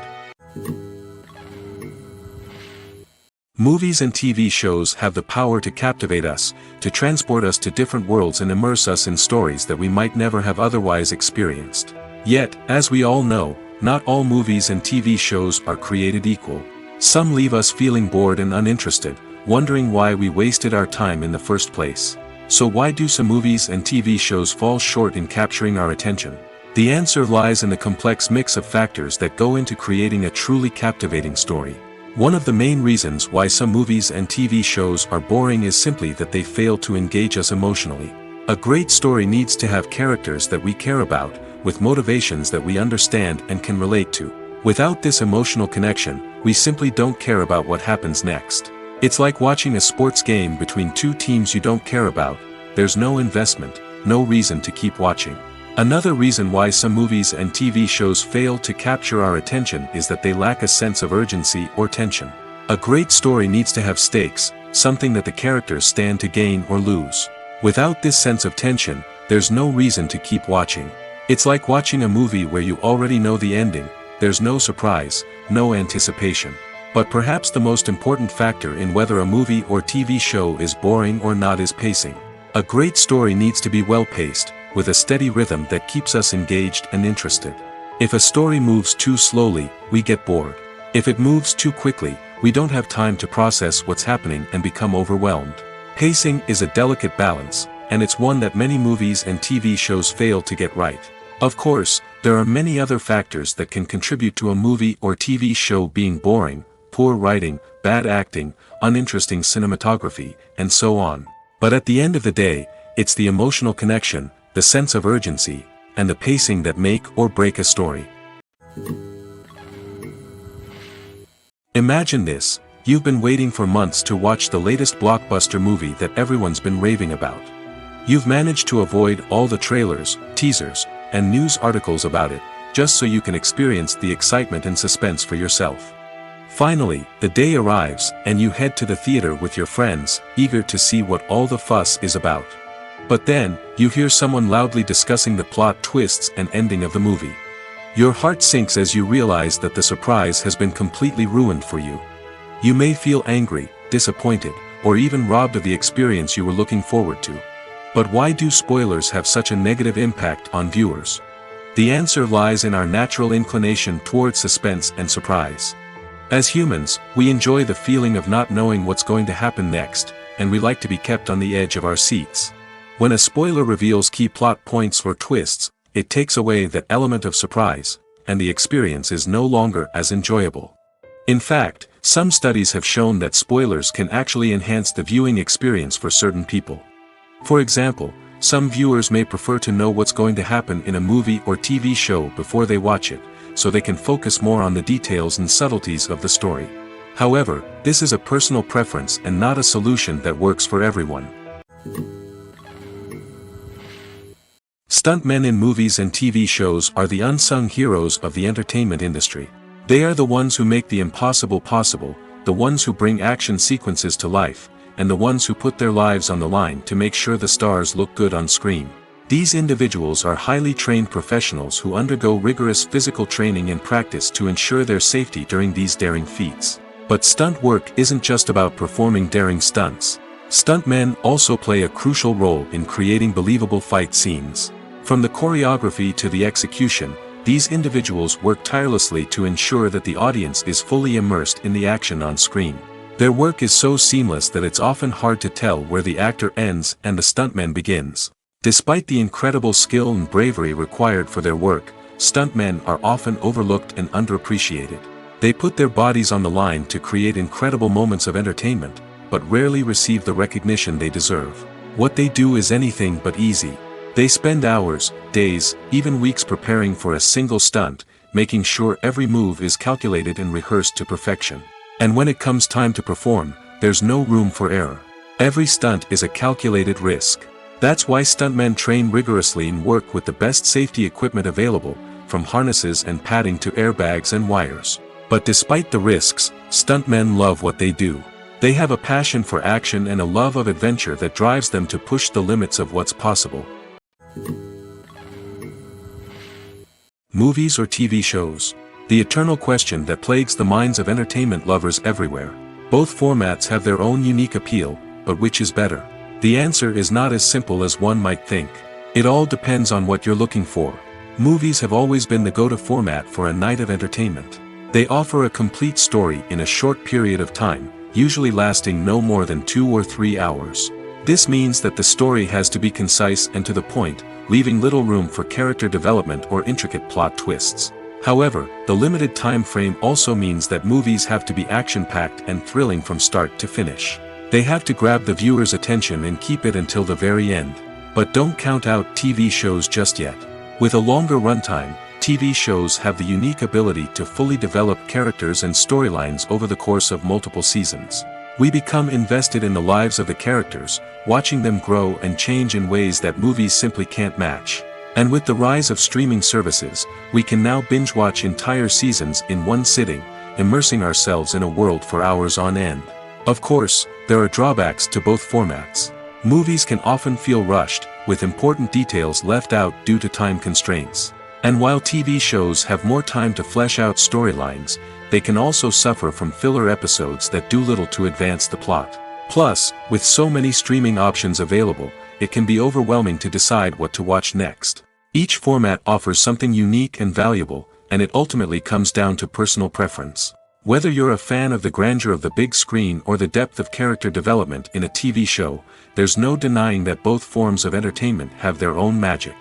Movies and TV shows have the power to captivate us, to transport us to different worlds and immerse us in stories that we might never have otherwise experienced. Yet, as we all know, not all movies and TV shows are created equal. Some leave us feeling bored and uninterested, wondering why we wasted our time in the first place. So why do some movies and TV shows fall short in capturing our attention? The answer lies in the complex mix of factors that go into creating a truly captivating story. One of the main reasons why some movies and TV shows are boring is simply that they fail to engage us emotionally. A great story needs to have characters that we care about, with motivations that we understand and can relate to. Without this emotional connection, we simply don't care about what happens next. It's like watching a sports game between two teams you don't care about. There's no investment, no reason to keep watching. Another reason why some movies and TV shows fail to capture our attention is that they lack a sense of urgency or tension. A great story needs to have stakes, something that the characters stand to gain or lose. Without this sense of tension, there's no reason to keep watching. It's like watching a movie where you already know the ending. There's no surprise, no anticipation. But perhaps the most important factor in whether a movie or TV show is boring or not is pacing. A great story needs to be well-paced, with a steady rhythm that keeps us engaged and interested. If a story moves too slowly, we get bored. If it moves too quickly, we don't have time to process what's happening and become overwhelmed. Pacing is a delicate balance, and it's one that many movies and TV shows fail to get right. Of course, there are many other factors that can contribute to a movie or TV show being boring: poor writing, bad acting, uninteresting cinematography, and so on. But at the end of the day, it's the emotional connection, the sense of urgency, and the pacing that make or break a story. Imagine this: you've been waiting for months to watch the latest blockbuster movie that everyone's been raving about. You've managed to avoid all the trailers, teasers, and news articles about it, just so you can experience the excitement and suspense for yourself. Finally, the day arrives, and you head to the theater with your friends, eager to see what all the fuss is about. But then, you hear someone loudly discussing the plot twists and ending of the movie. Your heart sinks as you realize that the surprise has been completely ruined for you. You may feel angry, disappointed, or even robbed of the experience you were looking forward to. But why do spoilers have such a negative impact on viewers? The answer lies in our natural inclination toward suspense and surprise. As humans, we enjoy the feeling of not knowing what's going to happen next, and we like to be kept on the edge of our seats. When a spoiler reveals key plot points or twists, it takes away that element of surprise, and the experience is no longer as enjoyable. In fact, some studies have shown that spoilers can actually enhance the viewing experience for certain people. For example, some viewers may prefer to know what's going to happen in a movie or TV show before they watch it, so they can focus more on the details and subtleties of the story. However, this is a personal preference and not a solution that works for everyone. Stuntmen in movies and TV shows are the unsung heroes of the entertainment industry. They are the ones who make the impossible possible, the ones who bring action sequences to life, and the ones who put their lives on the line to make sure the stars look good on screen. These individuals are highly trained professionals who undergo rigorous physical training and practice to ensure their safety during these daring feats. But stunt work isn't just about performing daring stunts. Stuntmen also play a crucial role in creating believable fight scenes. From the choreography to the execution, these individuals work tirelessly to ensure that the audience is fully immersed in the action on screen. Their work is so seamless that it's often hard to tell where the actor ends and the stuntman begins. Despite the incredible skill and bravery required for their work, stuntmen are often overlooked and underappreciated. They put their bodies on the line to create incredible moments of entertainment, but rarely receive the recognition they deserve. What they do is anything but easy. They spend hours, days, even weeks preparing for a single stunt, making sure every move is calculated and rehearsed to perfection. And when it comes time to perform, there's no room for error. Every stunt is a calculated risk. That's why stuntmen train rigorously and work with the best safety equipment available, from harnesses and padding to airbags and wires. But despite the risks, stuntmen love what they do. They have a passion for action and a love of adventure that drives them to push the limits of what's possible. Movies or TV shows? The eternal question that plagues the minds of entertainment lovers everywhere. Both formats have their own unique appeal, but which is better? The answer is not as simple as one might think. It all depends on what you're looking for. Movies have always been the go-to format for a night of entertainment. They offer a complete story in a short period of time, usually lasting no more than 2 or 3 hours. This means that the story has to be concise and to the point, leaving little room for character development or intricate plot twists. However, the limited time frame also means that movies have to be action-packed and thrilling from start to finish. They have to grab the viewer's attention and keep it until the very end. But don't count out TV shows just yet. With a longer runtime, TV shows have the unique ability to fully develop characters and storylines over the course of multiple seasons. We become invested in the lives of the characters, watching them grow and change in ways that movies simply can't match. And with the rise of streaming services, we can now binge-watch entire seasons in one sitting, immersing ourselves in a world for hours on end. Of course, there are drawbacks to both formats. Movies can often feel rushed, with important details left out due to time constraints. And while TV shows have more time to flesh out storylines, they can also suffer from filler episodes that do little to advance the plot. Plus, with so many streaming options available, it can be overwhelming to decide what to watch next. Each format offers something unique and valuable, and it ultimately comes down to personal preference. Whether you're a fan of the grandeur of the big screen or the depth of character development in a TV show, there's no denying that both forms of entertainment have their own magic.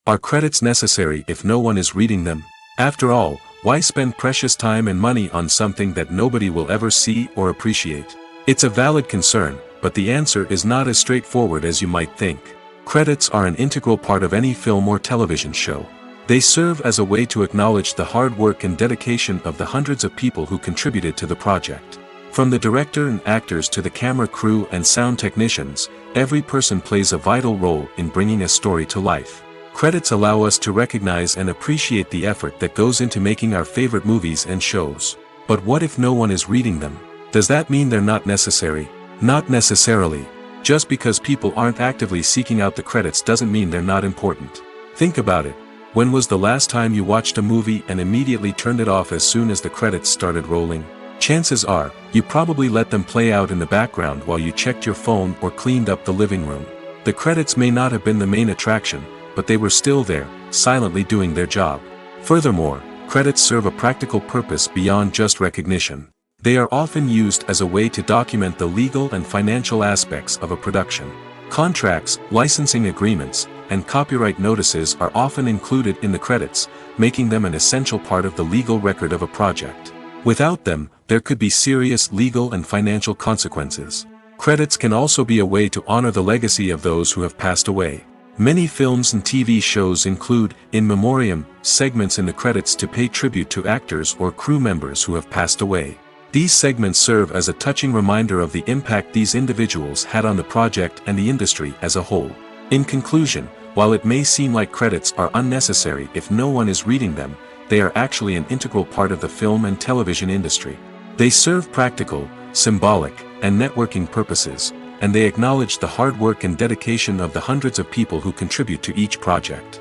Are credits necessary if no one is reading them? After all, why spend precious time and money on something that nobody will ever see or appreciate? It's a valid concern, but the answer is not as straightforward as you might think. Credits are an integral part of any film or television show. They serve as a way to acknowledge the hard work and dedication of the hundreds of people who contributed to the project. From the director and actors to the camera crew and sound technicians, every person plays a vital role in bringing a story to life. Credits allow us to recognize and appreciate the effort that goes into making our favorite movies and shows. But what if no one is reading them? Does that mean they're not necessary? Not necessarily. Just because people aren't actively seeking out the credits doesn't mean they're not important. Think about it. When was the last time you watched a movie and immediately turned it off as soon as the credits started rolling? Chances are, you probably let them play out in the background while you checked your phone or cleaned up the living room. The credits may not have been the main attraction, but they were still there, silently doing their job. Furthermore, credits serve a practical purpose beyond just recognition. They are often used as a way to document the legal and financial aspects of a production. Contracts, licensing agreements, and copyright notices are often included in the credits, making them an essential part of the legal record of a project. Without them, there could be serious legal and financial consequences. Credits can also be a way to honor the legacy of those who have passed away. Many films and TV shows include, in memoriam, segments in the credits to pay tribute to actors or crew members who have passed away. These segments serve as a touching reminder of the impact these individuals had on the project and the industry as a whole. In conclusion, while it may seem like credits are unnecessary if no one is reading them, they are actually an integral part of the film and television industry. They serve practical, symbolic, and networking purposes, and they acknowledge the hard work and dedication of the hundreds of people who contribute to each project.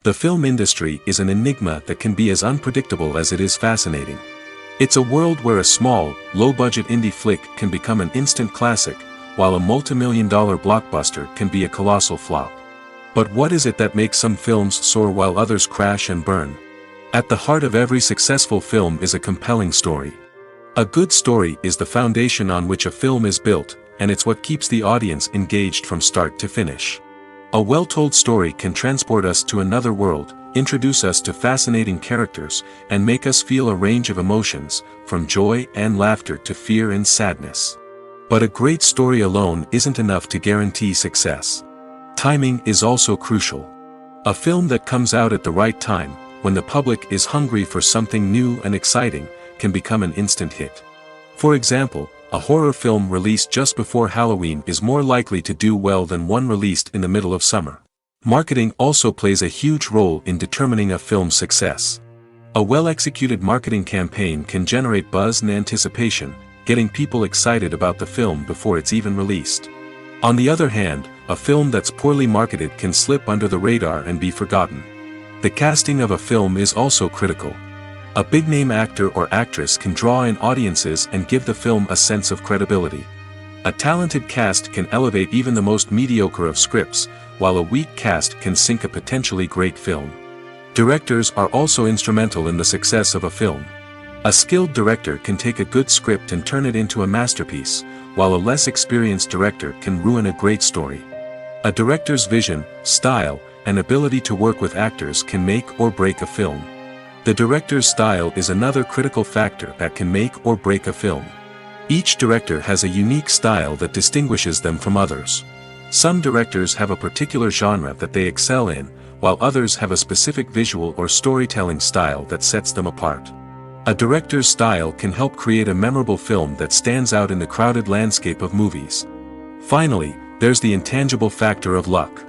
The film industry is an enigma that can be as unpredictable as it is fascinating. It's a world where a small, low-budget indie flick can become an instant classic, while a multi-million-dollar blockbuster can be a colossal flop. But what is it that makes some films soar while others crash and burn? At the heart of every successful film is a compelling story. A good story is the foundation on which a film is built, and it's what keeps the audience engaged from start to finish. A well-told story can transport us to another world, introduce us to fascinating characters, and make us feel a range of emotions, from joy and laughter to fear and sadness. But a great story alone isn't enough to guarantee success. Timing is also crucial. A film that comes out at the right time, when the public is hungry for something new and exciting, can become an instant hit. For example, a horror film released just before Halloween is more likely to do well than one released in the middle of summer. Marketing also plays a huge role in determining a film's success. A well-executed marketing campaign can generate buzz and anticipation, getting people excited about the film before it's even released. On the other hand, a film that's poorly marketed can slip under the radar and be forgotten. The casting of a film is also critical. A big-name actor or actress can draw in audiences and give the film a sense of credibility. A talented cast can elevate even the most mediocre of scripts, while a weak cast can sink a potentially great film. Directors are also instrumental in the success of a film. A skilled director can take a good script and turn it into a masterpiece, while a less experienced director can ruin a great story. A director's vision, style, and ability to work with actors can make or break a film. The director's style is another critical factor that can make or break a film. Each director has a unique style that distinguishes them from others. Some directors have a particular genre that they excel in, while others have a specific visual or storytelling style that sets them apart. A director's style can help create a memorable film that stands out in the crowded landscape of movies. Finally, there's the intangible factor of luck.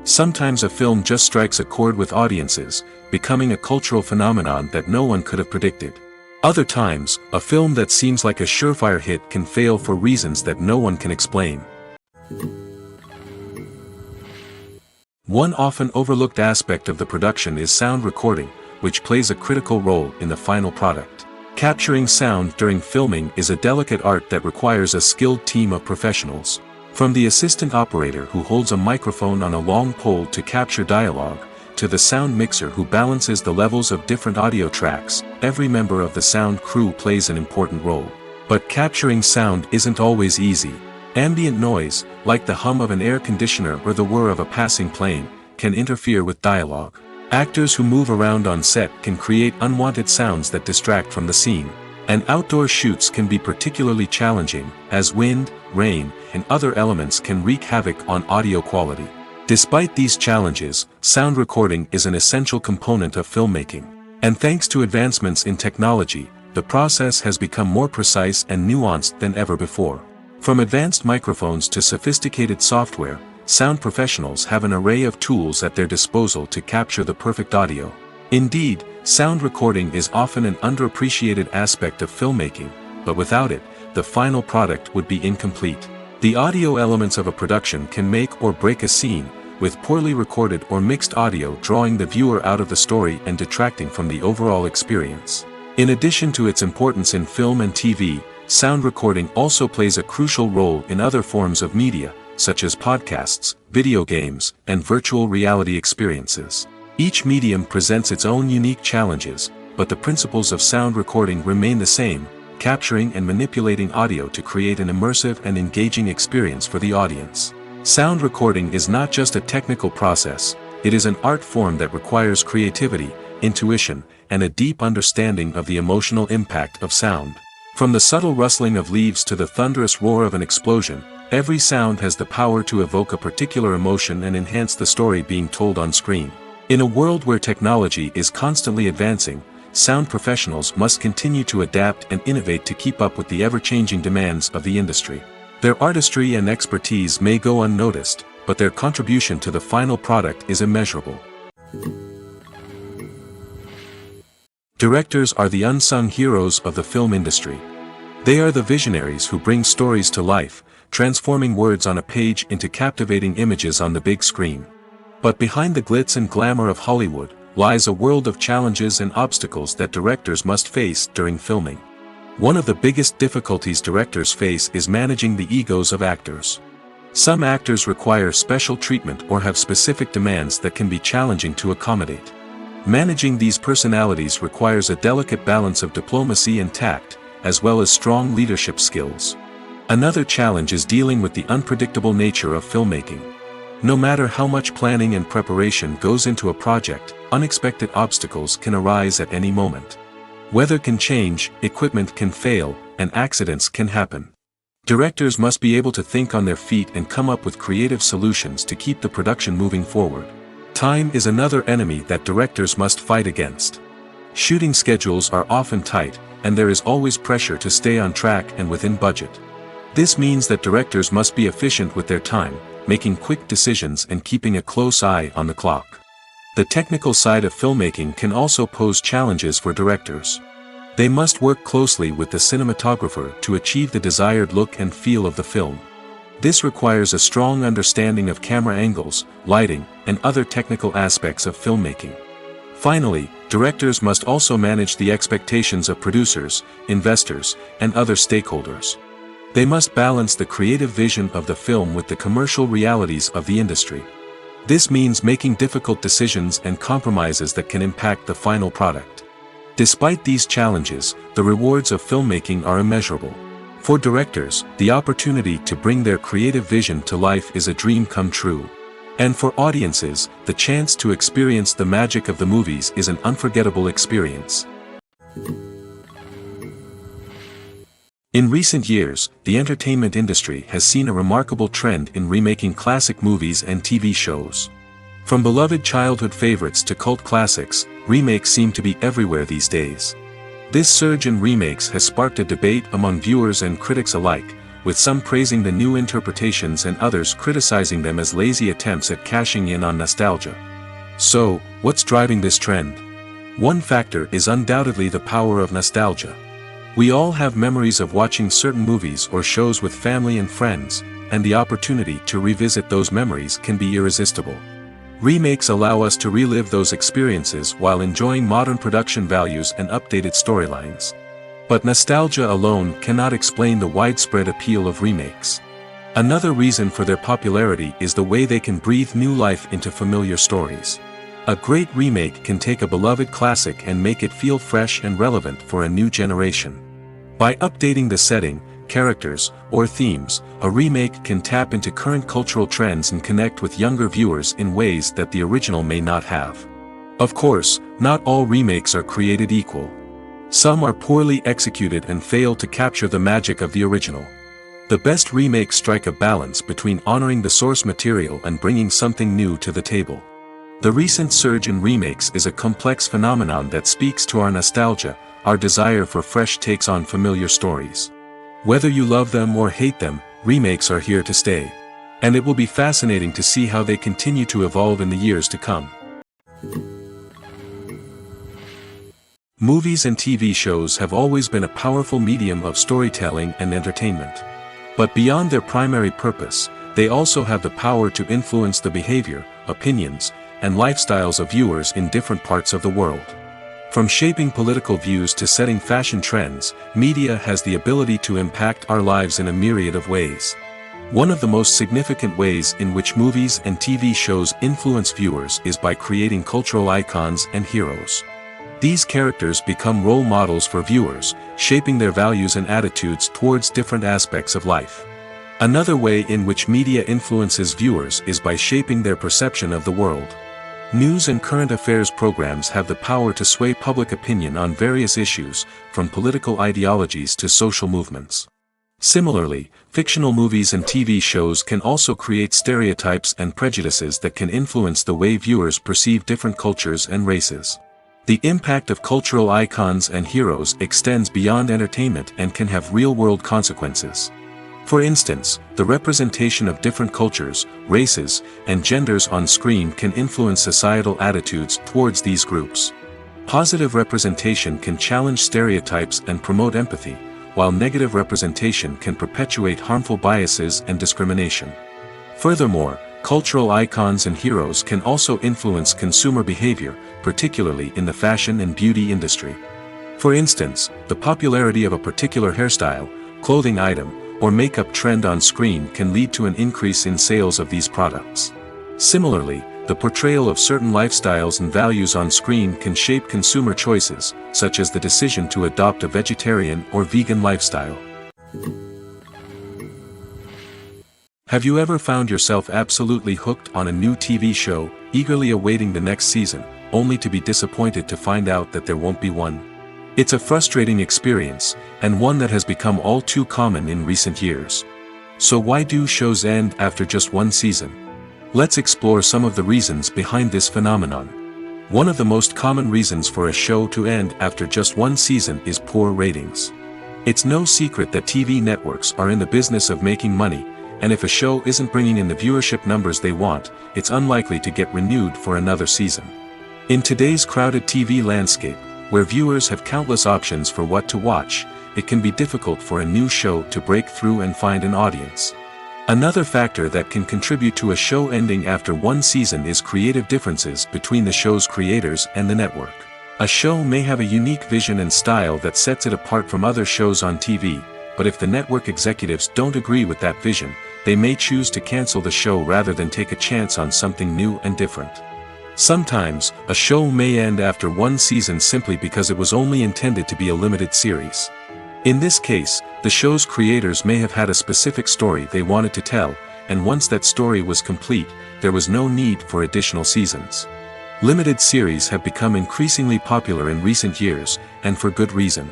Sometimes a film just strikes a chord with audiences, becoming a cultural phenomenon that no one could have predicted. Other times, a film that seems like a surefire hit can fail for reasons that no one can explain. One often overlooked aspect of the production is sound recording, which plays a critical role in the final product. Capturing sound during filming is a delicate art that requires a skilled team of professionals. From the assistant operator who holds a microphone on a long pole to capture dialogue, to the sound mixer who balances the levels of different audio tracks, every member of the sound crew plays an important role. But capturing sound isn't always easy. Ambient noise, like the hum of an air conditioner or the whir of a passing plane, can interfere with dialogue. Actors who move around on set can create unwanted sounds that distract from the scene. And outdoor shoots can be particularly challenging, as wind, rain, and other elements can wreak havoc on audio quality. Despite these challenges, sound recording is an essential component of filmmaking. And thanks to advancements in technology, the process has become more precise and nuanced than ever before. From advanced microphones to sophisticated software, sound professionals have an array of tools at their disposal to capture the perfect audio. Indeed, sound recording is often an underappreciated aspect of filmmaking, but without it, the final product would be incomplete. The audio elements of a production can make or break a scene, with poorly recorded or mixed audio drawing the viewer out of the story and detracting from the overall experience. In addition to its importance in film and TV, sound recording also plays a crucial role in other forms of media, such as podcasts, video games, and virtual reality experiences. Each medium presents its own unique challenges, but the principles of sound recording remain the same, capturing and manipulating audio to create an immersive and engaging experience for the audience. Sound recording is not just a technical process, it is an art form that requires creativity, intuition, and a deep understanding of the emotional impact of sound. From the subtle rustling of leaves to the thunderous roar of an explosion, every sound has the power to evoke a particular emotion and enhance the story being told on screen. In a world where technology is constantly advancing, sound professionals must continue to adapt and innovate to keep up with the ever-changing demands of the industry. Their artistry and expertise may go unnoticed, but their contribution to the final product is immeasurable. Directors are the unsung heroes of the film industry. They are the visionaries who bring stories to life, transforming words on a page into captivating images on the big screen. But behind the glitz and glamour of Hollywood, lies a world of challenges and obstacles that directors must face during filming. One of the biggest difficulties directors face is managing the egos of actors. Some actors require special treatment or have specific demands that can be challenging to accommodate. Managing these personalities requires a delicate balance of diplomacy and tact, as well as strong leadership skills. Another challenge is dealing with the unpredictable nature of filmmaking. No matter how much planning and preparation goes into a project, unexpected obstacles can arise at any moment. Weather can change, equipment can fail, and accidents can happen. Directors must be able to think on their feet and come up with creative solutions to keep the production moving forward. Time is another enemy that directors must fight against. Shooting schedules are often tight, and there is always pressure to stay on track and within budget. This means that directors must be efficient with their time, making quick decisions and keeping a close eye on the clock. The technical side of filmmaking can also pose challenges for directors. They must work closely with the cinematographer to achieve the desired look and feel of the film. This requires a strong understanding of camera angles, lighting, and other technical aspects of filmmaking. Finally, directors must also manage the expectations of producers, investors, and other stakeholders. They must balance the creative vision of the film with the commercial realities of the industry. This means making difficult decisions and compromises that can impact the final product. Despite these challenges, the rewards of filmmaking are immeasurable. For directors, the opportunity to bring their creative vision to life is a dream come true. And for audiences, the chance to experience the magic of the movies is an unforgettable experience. In recent years, the entertainment industry has seen a remarkable trend in remaking classic movies and TV shows. From beloved childhood favorites to cult classics, remakes seem to be everywhere these days. This surge in remakes has sparked a debate among viewers and critics alike, with some praising the new interpretations and others criticizing them as lazy attempts at cashing in on nostalgia. So, what's driving this trend? One factor is undoubtedly the power of nostalgia. We all have memories of watching certain movies or shows with family and friends, and the opportunity to revisit those memories can be irresistible. Remakes allow us to relive those experiences while enjoying modern production values and updated storylines. But nostalgia alone cannot explain the widespread appeal of remakes. Another reason for their popularity is the way they can breathe new life into familiar stories. A great remake can take a beloved classic and make it feel fresh and relevant for a new generation. By updating the setting, characters, or themes, a remake can tap into current cultural trends and connect with younger viewers in ways that the original may not have. Of course, not all remakes are created equal. Some are poorly executed and fail to capture the magic of the original. The best remakes strike a balance between honoring the source material and bringing something new to the table. The recent surge in remakes is a complex phenomenon that speaks to our nostalgia, our desire for fresh takes on familiar stories. Whether you love them or hate them, remakes are here to stay. And it will be fascinating to see how they continue to evolve in the years to come. Movies and TV shows have always been a powerful medium of storytelling and entertainment. But beyond their primary purpose, they also have the power to influence the behavior, opinions, and lifestyles of viewers in different parts of the world. From shaping political views to setting fashion trends, media has the ability to impact our lives in a myriad of ways. One of the most significant ways in which movies and TV shows influence viewers is by creating cultural icons and heroes. These characters become role models for viewers, shaping their values and attitudes towards different aspects of life. Another way in which media influences viewers is by shaping their perception of the world. News and current affairs programs have the power to sway public opinion on various issues, from political ideologies to social movements. Similarly, fictional movies and TV shows can also create stereotypes and prejudices that can influence the way viewers perceive different cultures and races. The impact of cultural icons and heroes extends beyond entertainment and can have real-world consequences. For instance, the representation of different cultures, races, and genders on screen can influence societal attitudes towards these groups. Positive representation can challenge stereotypes and promote empathy, while negative representation can perpetuate harmful biases and discrimination. Furthermore, cultural icons and heroes can also influence consumer behavior, particularly in the fashion and beauty industry. For instance, the popularity of a particular hairstyle, clothing item, or makeup trend on screen can lead to an increase in sales of these products. Similarly, the portrayal of certain lifestyles and values on screen can shape consumer choices, such as the decision to adopt a vegetarian or vegan lifestyle. Have you ever found yourself absolutely hooked on a new TV show, eagerly awaiting the next season, only to be disappointed to find out that there won't be one? It's a frustrating experience, and one that has become all too common in recent years. So why do shows end after just one season? Let's explore some of the reasons behind this phenomenon. One of the most common reasons for a show to end after just one season is poor ratings. It's no secret that TV networks are in the business of making money, and if a show isn't bringing in the viewership numbers they want, it's unlikely to get renewed for another season. In today's crowded TV landscape, where viewers have countless options for what to watch, it can be difficult for a new show to break through and find an audience. Another factor that can contribute to a show ending after one season is creative differences between the show's creators and the network. A show may have a unique vision and style that sets it apart from other shows on TV, but if the network executives don't agree with that vision, they may choose to cancel the show rather than take a chance on something new and different. Sometimes, a show may end after one season simply because it was only intended to be a limited series. In this case, the show's creators may have had a specific story they wanted to tell, and once that story was complete, there was no need for additional seasons. Limited series have become increasingly popular in recent years, and for good reason.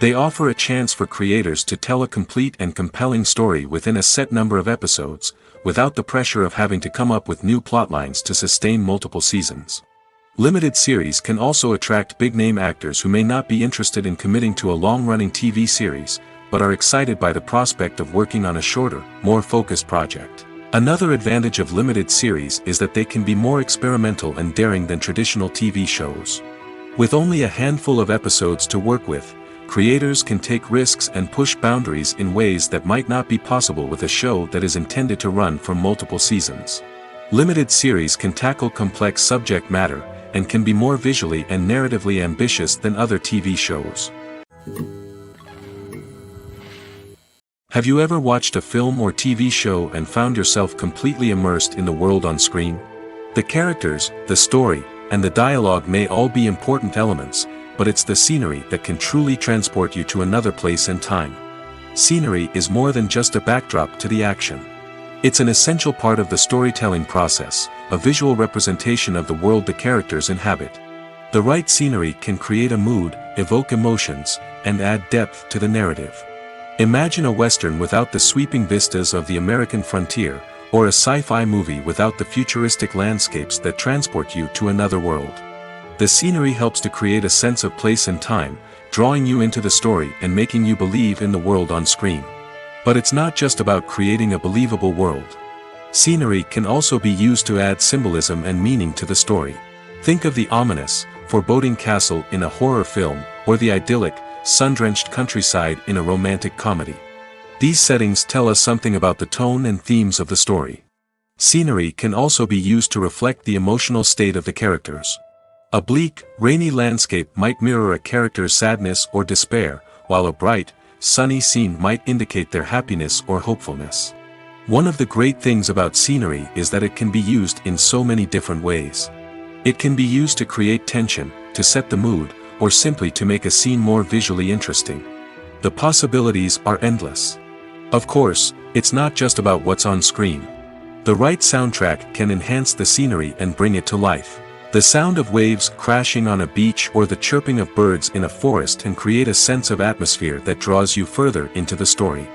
They offer a chance for creators to tell a complete and compelling story within a set number of episodes, without the pressure of having to come up with new plotlines to sustain multiple seasons. Limited series can also attract big-name actors who may not be interested in committing to a long-running TV series, but are excited by the prospect of working on a shorter, more focused project. Another advantage of limited series is that they can be more experimental and daring than traditional TV shows. With only a handful of episodes to work with, creators can take risks and push boundaries in ways that might not be possible with a show that is intended to run for multiple seasons. Limited series can tackle complex subject matter, and can be more visually and narratively ambitious than other TV shows. Have you ever watched a film or TV show and found yourself completely immersed in the world on screen? The characters, the story, and the dialogue may all be important elements, but it's the scenery that can truly transport you to another place and time. Scenery is more than just a backdrop to the action. It's an essential part of the storytelling process, a visual representation of the world the characters inhabit. The right scenery can create a mood, evoke emotions, and add depth to the narrative. Imagine a Western without the sweeping vistas of the American frontier, or a sci-fi movie without the futuristic landscapes that transport you to another world. The scenery helps to create a sense of place and time, drawing you into the story and making you believe in the world on screen. But it's not just about creating a believable world. Scenery can also be used to add symbolism and meaning to the story. Think of the ominous, foreboding castle in a horror film, or the idyllic, sun-drenched countryside in a romantic comedy. These settings tell us something about the tone and themes of the story. Scenery can also be used to reflect the emotional state of the characters. A bleak, rainy landscape might mirror a character's sadness or despair, while a bright, sunny scene might indicate their happiness or hopefulness. One of the great things about scenery is that it can be used in so many different ways. It can be used to create tension, to set the mood, or simply to make a scene more visually interesting. The possibilities are endless. Of course, it's not just about what's on screen. The right soundtrack can enhance the scenery and bring it to life. The sound of waves crashing on a beach or the chirping of birds in a forest can create a sense of atmosphere that draws you further into the story.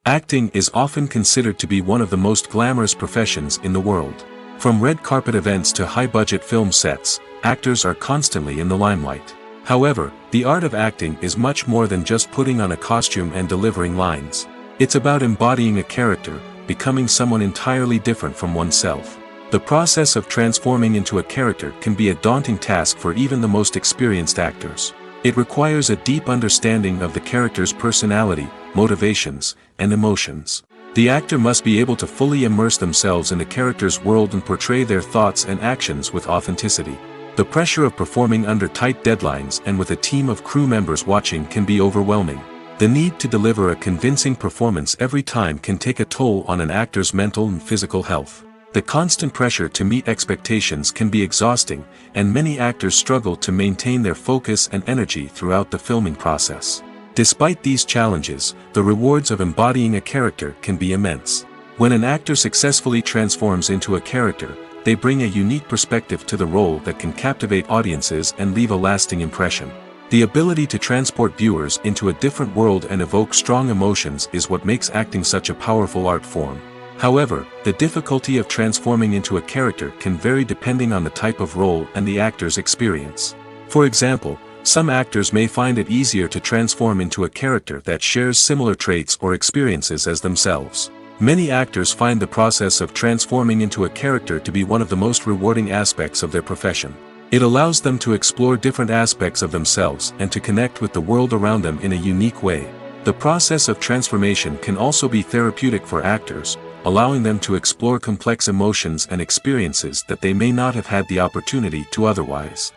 Acting is often considered to be one of the most glamorous professions in the world. From red carpet events to high-budget film sets, actors are constantly in the limelight. However, the art of acting is much more than just putting on a costume and delivering lines. It's about embodying a character, becoming someone entirely different from oneself. The process of transforming into a character can be a daunting task for even the most experienced actors. It requires a deep understanding of the character's personality, motivations, and emotions. The actor must be able to fully immerse themselves in the character's world and portray their thoughts and actions with authenticity. The pressure of performing under tight deadlines and with a team of crew members watching can be overwhelming. The need to deliver a convincing performance every time can take a toll on an actor's mental and physical health. The constant pressure to meet expectations can be exhausting, and many actors struggle to maintain their focus and energy throughout the filming process. Despite these challenges, the rewards of embodying a character can be immense. When an actor successfully transforms into a character, they bring a unique perspective to the role that can captivate audiences and leave a lasting impression. The ability to transport viewers into a different world and evoke strong emotions is what makes acting such a powerful art form. However, the difficulty of transforming into a character can vary depending on the type of role and the actor's experience. For example, some actors may find it easier to transform into a character that shares similar traits or experiences as themselves. Many actors find the process of transforming into a character to be one of the most rewarding aspects of their profession. It allows them to explore different aspects of themselves and to connect with the world around them in a unique way. The process of transformation can also be therapeutic for actors, allowing them to explore complex emotions and experiences that they may not have had the opportunity to otherwise.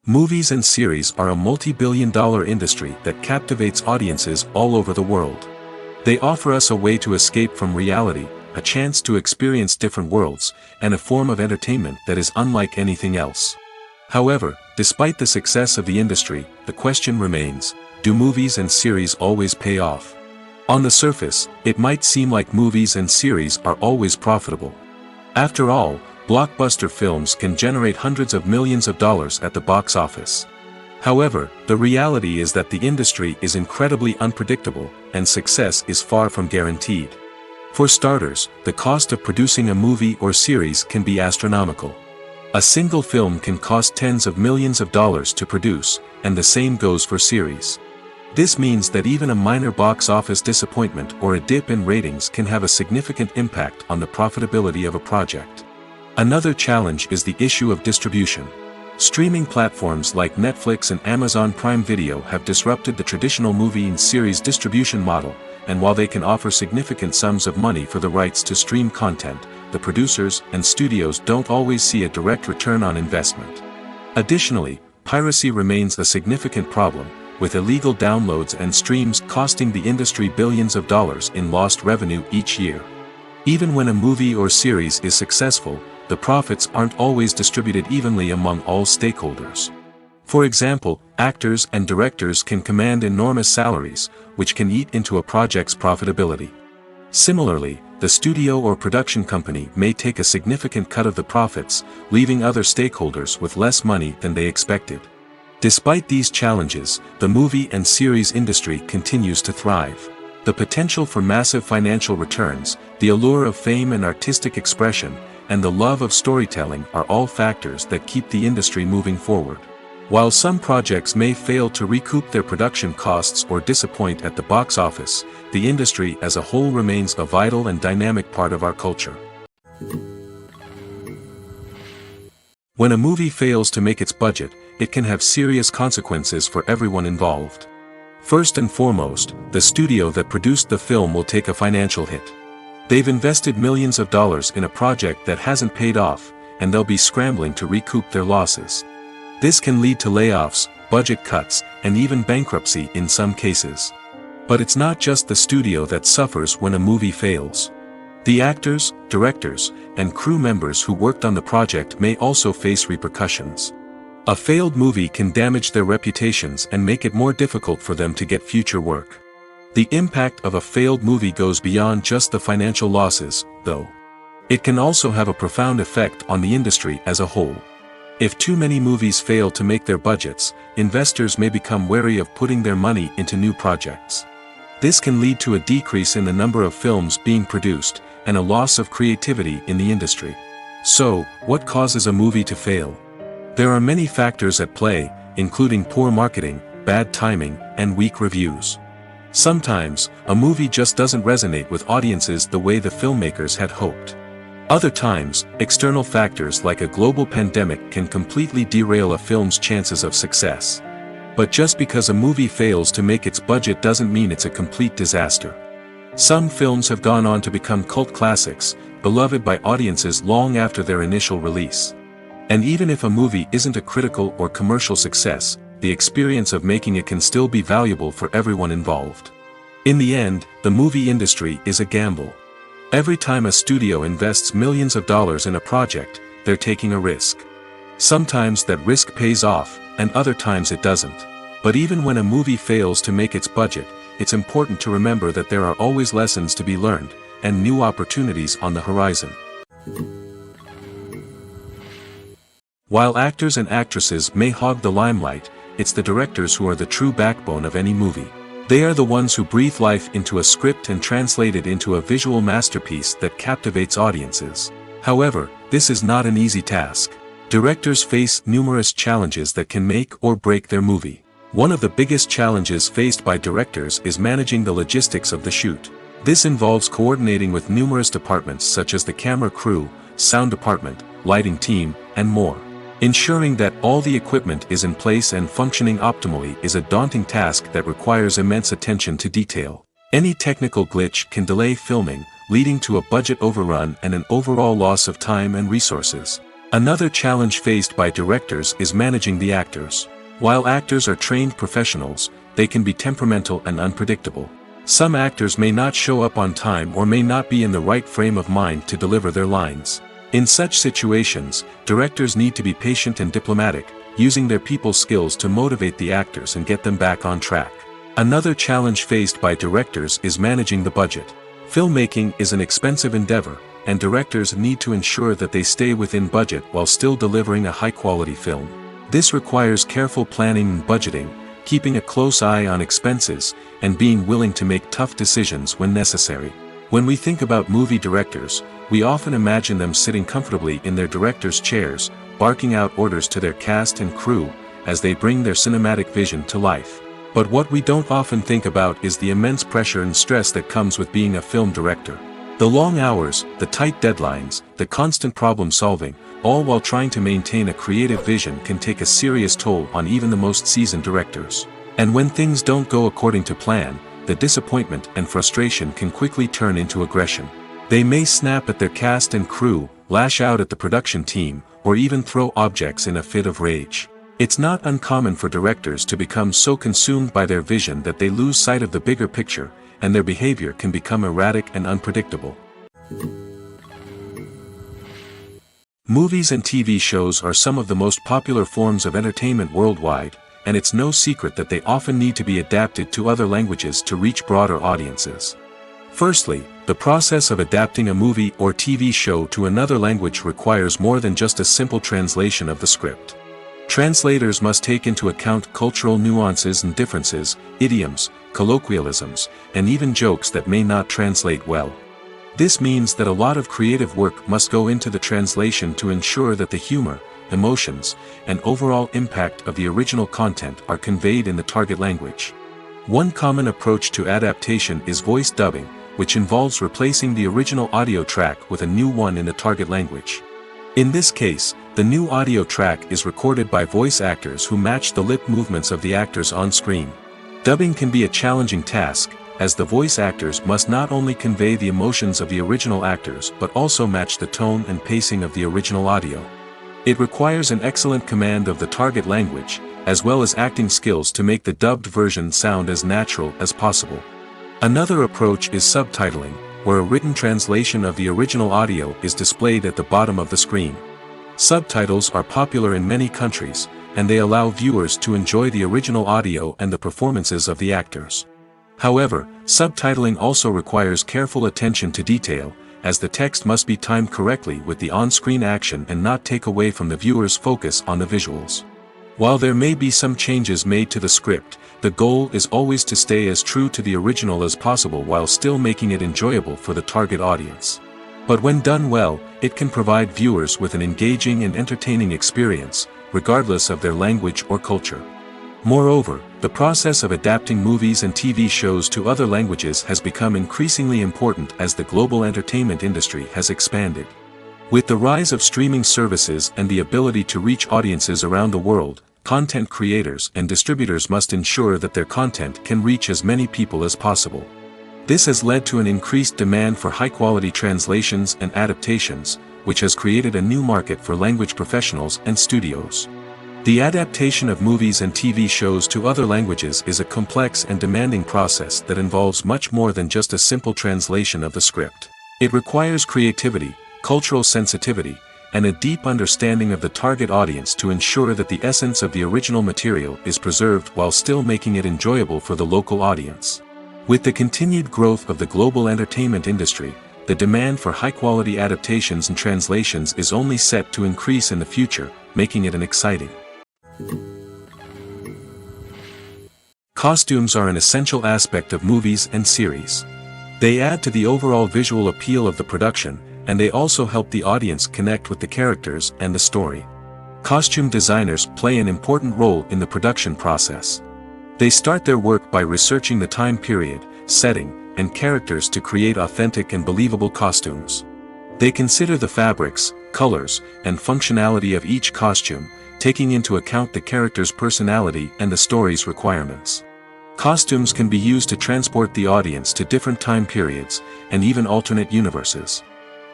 Movies and series are a multi-billion-dollar industry that captivates audiences all over the world. They offer us a way to escape from reality, a chance to experience different worlds, and a form of entertainment that is unlike anything else. However, despite the success of the industry, the question remains, do movies and series always pay off? On the surface, it might seem like movies and series are always profitable. After all, blockbuster films can generate hundreds of millions of dollars at the box office. However, the reality is that the industry is incredibly unpredictable, and success is far from guaranteed. For starters, the cost of producing a movie or series can be astronomical. A single film can cost tens of millions of dollars to produce, and the same goes for series. This means that even a minor box office disappointment or a dip in ratings can have a significant impact on the profitability of a project. Another challenge is the issue of distribution. Streaming platforms like Netflix and Amazon Prime Video have disrupted the traditional movie and series distribution model, and while they can offer significant sums of money for the rights to stream content, the producers and studios don't always see a direct return on investment. Additionally, piracy remains a significant problem, with illegal downloads and streams costing the industry billions of dollars in lost revenue each year. Even when a movie or series is successful, the profits aren't always distributed evenly among all stakeholders. For example, actors and directors can command enormous salaries, which can eat into a project's profitability. Similarly, the studio or production company may take a significant cut of the profits, leaving other stakeholders with less money than they expected. Despite these challenges, the movie and series industry continues to thrive. The potential for massive financial returns, the allure of fame and artistic expression, and the love of storytelling are all factors that keep the industry moving forward. While some projects may fail to recoup their production costs or disappoint at the box office, the industry as a whole remains a vital and dynamic part of our culture. When a movie fails to make its budget, it can have serious consequences for everyone involved. First and foremost, the studio that produced the film will take a financial hit. They've invested millions of dollars in a project that hasn't paid off, and they'll be scrambling to recoup their losses. This can lead to layoffs, budget cuts, and even bankruptcy in some cases. But it's not just the studio that suffers when a movie fails. The actors, directors, and crew members who worked on the project may also face repercussions. A failed movie can damage their reputations and make it more difficult for them to get future work. The impact of a failed movie goes beyond just the financial losses, though. It can also have a profound effect on the industry as a whole. If too many movies fail to make their budgets, investors may become wary of putting their money into new projects. This can lead to a decrease in the number of films being produced, and a loss of creativity in the industry. So, what causes a movie to fail? There are many factors at play, including poor marketing, bad timing, and weak reviews. Sometimes, a movie just doesn't resonate with audiences the way the filmmakers had hoped. Other times, external factors like a global pandemic can completely derail a film's chances of success. But just because a movie fails to make its budget doesn't mean it's a complete disaster. Some films have gone on to become cult classics, beloved by audiences long after their initial release. And even if a movie isn't a critical or commercial success, the experience of making it can still be valuable for everyone involved. In the end, the movie industry is a gamble. Every time a studio invests millions of dollars in a project, they're taking a risk. Sometimes that risk pays off, and other times it doesn't. But even when a movie fails to make its budget, it's important to remember that there are always lessons to be learned, and new opportunities on the horizon. While actors and actresses may hog the limelight, it's the directors who are the true backbone of any movie. They are the ones who breathe life into a script and translate it into a visual masterpiece that captivates audiences. However, this is not an easy task. Directors face numerous challenges that can make or break their movie. One of the biggest challenges faced by directors is managing the logistics of the shoot. This involves coordinating with numerous departments such as the camera crew, sound department, lighting team, and more. Ensuring that all the equipment is in place and functioning optimally is a daunting task that requires immense attention to detail. Any technical glitch can delay filming, leading to a budget overrun and an overall loss of time and resources. Another challenge faced by directors is managing the actors. While actors are trained professionals, they can be temperamental and unpredictable. Some actors may not show up on time or may not be in the right frame of mind to deliver their lines. In such situations, directors need to be patient and diplomatic, using their people skills to motivate the actors and get them back on track. Another challenge faced by directors is managing the budget. Filmmaking is an expensive endeavor, and directors need to ensure that they stay within budget while still delivering a high-quality film. This requires careful planning and budgeting, keeping a close eye on expenses, and being willing to make tough decisions when necessary. When we think about movie directors, we often imagine them sitting comfortably in their director's chairs, barking out orders to their cast and crew, as they bring their cinematic vision to life. But what we don't often think about is the immense pressure and stress that comes with being a film director. The long hours, the tight deadlines, the constant problem solving, all while trying to maintain a creative vision can take a serious toll on even the most seasoned directors. And when things don't go according to plan, the disappointment and frustration can quickly turn into aggression. They may snap at their cast and crew, lash out at the production team, or even throw objects in a fit of rage. It's not uncommon for directors to become so consumed by their vision that they lose sight of the bigger picture, and their behavior can become erratic and unpredictable. Movies and TV shows are some of the most popular forms of entertainment worldwide, and it's no secret that they often need to be adapted to other languages to reach broader audiences. Firstly, the process of adapting a movie or TV show to another language requires more than just a simple translation of the script. Translators must take into account cultural nuances and differences, idioms, colloquialisms, and even jokes that may not translate well. This means that a lot of creative work must go into the translation to ensure that the humor, emotions, and overall impact of the original content are conveyed in the target language. One common approach to adaptation is voice dubbing, which involves replacing the original audio track with a new one in the target language. In this case, the new audio track is recorded by voice actors who match the lip movements of the actors on screen. Dubbing can be a challenging task, as the voice actors must not only convey the emotions of the original actors but also match the tone and pacing of the original audio. It requires an excellent command of the target language, as well as acting skills to make the dubbed version sound as natural as possible. Another approach is subtitling, where a written translation of the original audio is displayed at the bottom of the screen. Subtitles are popular in many countries, and they allow viewers to enjoy the original audio and the performances of the actors. However, subtitling also requires careful attention to detail, as the text must be timed correctly with the on-screen action and not take away from the viewer's focus on the visuals. While there may be some changes made to the script, the goal is always to stay as true to the original as possible while still making it enjoyable for the target audience. But when done well, it can provide viewers with an engaging and entertaining experience, regardless of their language or culture. Moreover, the process of adapting movies and TV shows to other languages has become increasingly important as the global entertainment industry has expanded. With the rise of streaming services and the ability to reach audiences around the world, content creators and distributors must ensure that their content can reach as many people as possible. This has led to an increased demand for high-quality translations and adaptations, which has created a new market for language professionals and studios. The adaptation of movies and TV shows to other languages is a complex and demanding process that involves much more than just a simple translation of the script. It requires creativity, cultural sensitivity, and a deep understanding of the target audience to ensure that the essence of the original material is preserved while still making it enjoyable for the local audience. With the continued growth of the global entertainment industry, the demand for high-quality adaptations and translations is only set to increase in the future, making it an exciting. Costumes are an essential aspect of movies and series. They add to the overall visual appeal of the production, and they also help the audience connect with the characters and the story. Costume designers play an important role in the production process. They start their work by researching the time period, setting, and characters to create authentic and believable costumes. They consider the fabrics, colors, and functionality of each costume, taking into account the character's personality and the story's requirements. Costumes can be used to transport the audience to different time periods, and even alternate universes.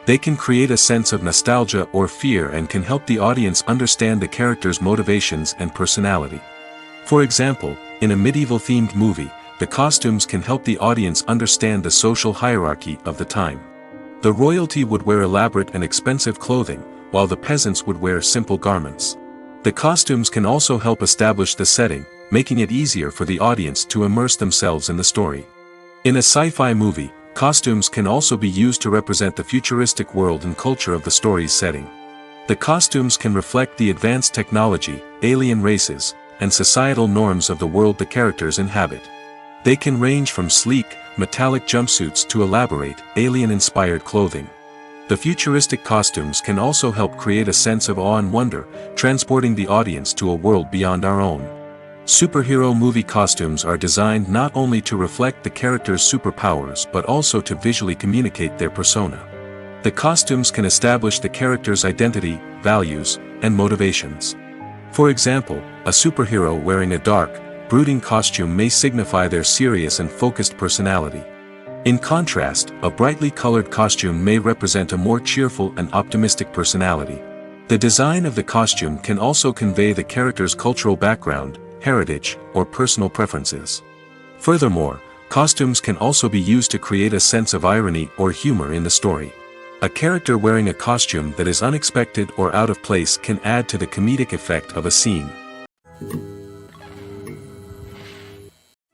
They can create a sense of nostalgia or fear and can help the audience understand the character's motivations and personality. For example, in a medieval-themed movie, the costumes can help the audience understand the social hierarchy of the time. The royalty would wear elaborate and expensive clothing, while the peasants would wear simple garments. The costumes can also help establish the setting, making it easier for the audience to immerse themselves in the story. In a sci-fi movie, costumes can also be used to represent the futuristic world and culture of the story's setting. The costumes can reflect the advanced technology, alien races, and societal norms of the world the characters inhabit. They can range from sleek, metallic jumpsuits to elaborate, alien-inspired clothing. The futuristic costumes can also help create a sense of awe and wonder, transporting the audience to a world beyond our own. Superhero movie costumes are designed not only to reflect the character's superpowers but also to visually communicate their persona. The costumes can establish the character's identity, values, and motivations. For example, a superhero wearing a dark, brooding costume may signify their serious and focused personality. In contrast, a brightly colored costume may represent a more cheerful and optimistic personality. The design of the costume can also convey the character's cultural background, heritage, or personal preferences. Furthermore, costumes can also be used to create a sense of irony or humor in the story. A character wearing a costume that is unexpected or out of place can add to the comedic effect of a scene.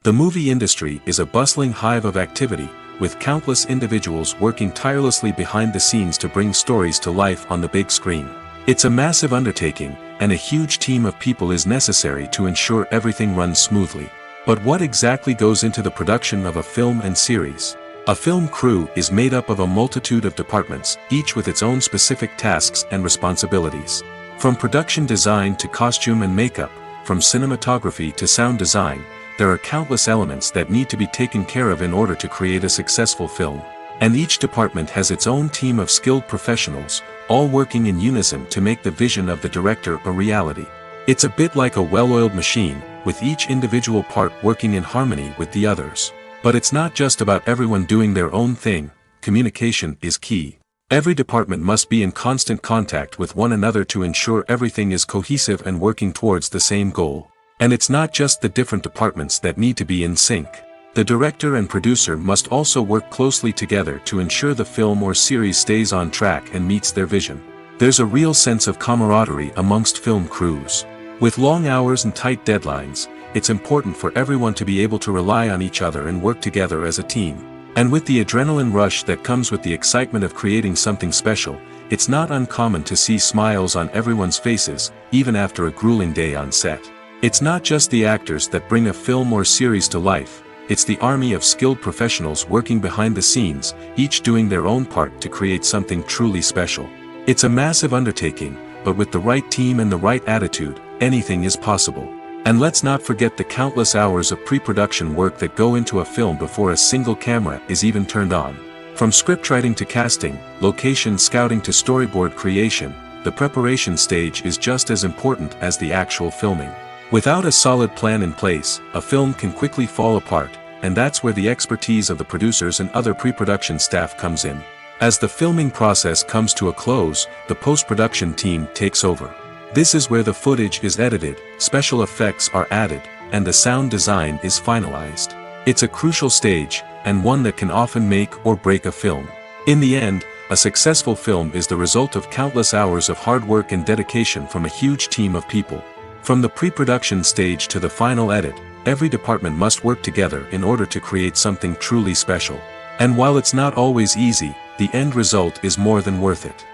The movie industry is a bustling hive of activity, with countless individuals working tirelessly behind the scenes to bring stories to life on the big screen. It's a massive undertaking, and a huge team of people is necessary to ensure everything runs smoothly. But what exactly goes into the production of a film and series? A film crew is made up of a multitude of departments, each with its own specific tasks and responsibilities. From production design to costume and makeup, from cinematography to sound design, there are countless elements that need to be taken care of in order to create a successful film. And each department has its own team of skilled professionals, all working in unison to make the vision of the director a reality. It's a bit like a well-oiled machine, with each individual part working in harmony with the others. But it's not just about everyone doing their own thing. Communication is key. Every department must be in constant contact with one another to ensure everything is cohesive and working towards the same goal. And it's not just the different departments that need to be in sync. The director and producer must also work closely together to ensure the film or series stays on track and meets their vision. There's a real sense of camaraderie amongst film crews. With long hours and tight deadlines, it's important for everyone to be able to rely on each other and work together as a team. And with the adrenaline rush that comes with the excitement of creating something special, it's not uncommon to see smiles on everyone's faces, even after a grueling day on set. It's not just the actors that bring a film or series to life, it's the army of skilled professionals working behind the scenes, each doing their own part to create something truly special. It's a massive undertaking, but with the right team and the right attitude, anything is possible. And let's not forget the countless hours of pre-production work that go into a film before a single camera is even turned on. From scriptwriting to casting, location scouting to storyboard creation, the preparation stage is just as important as the actual filming. Without a solid plan in place, a film can quickly fall apart, and that's where the expertise of the producers and other pre-production staff comes in. As the filming process comes to a close, the post-production team takes over. This is where the footage is edited, special effects are added, and the sound design is finalized. It's a crucial stage, and one that can often make or break a film. In the end, a successful film is the result of countless hours of hard work and dedication from a huge team of people. From the pre-production stage to the final edit, every department must work together in order to create something truly special. And while it's not always easy, the end result is more than worth it.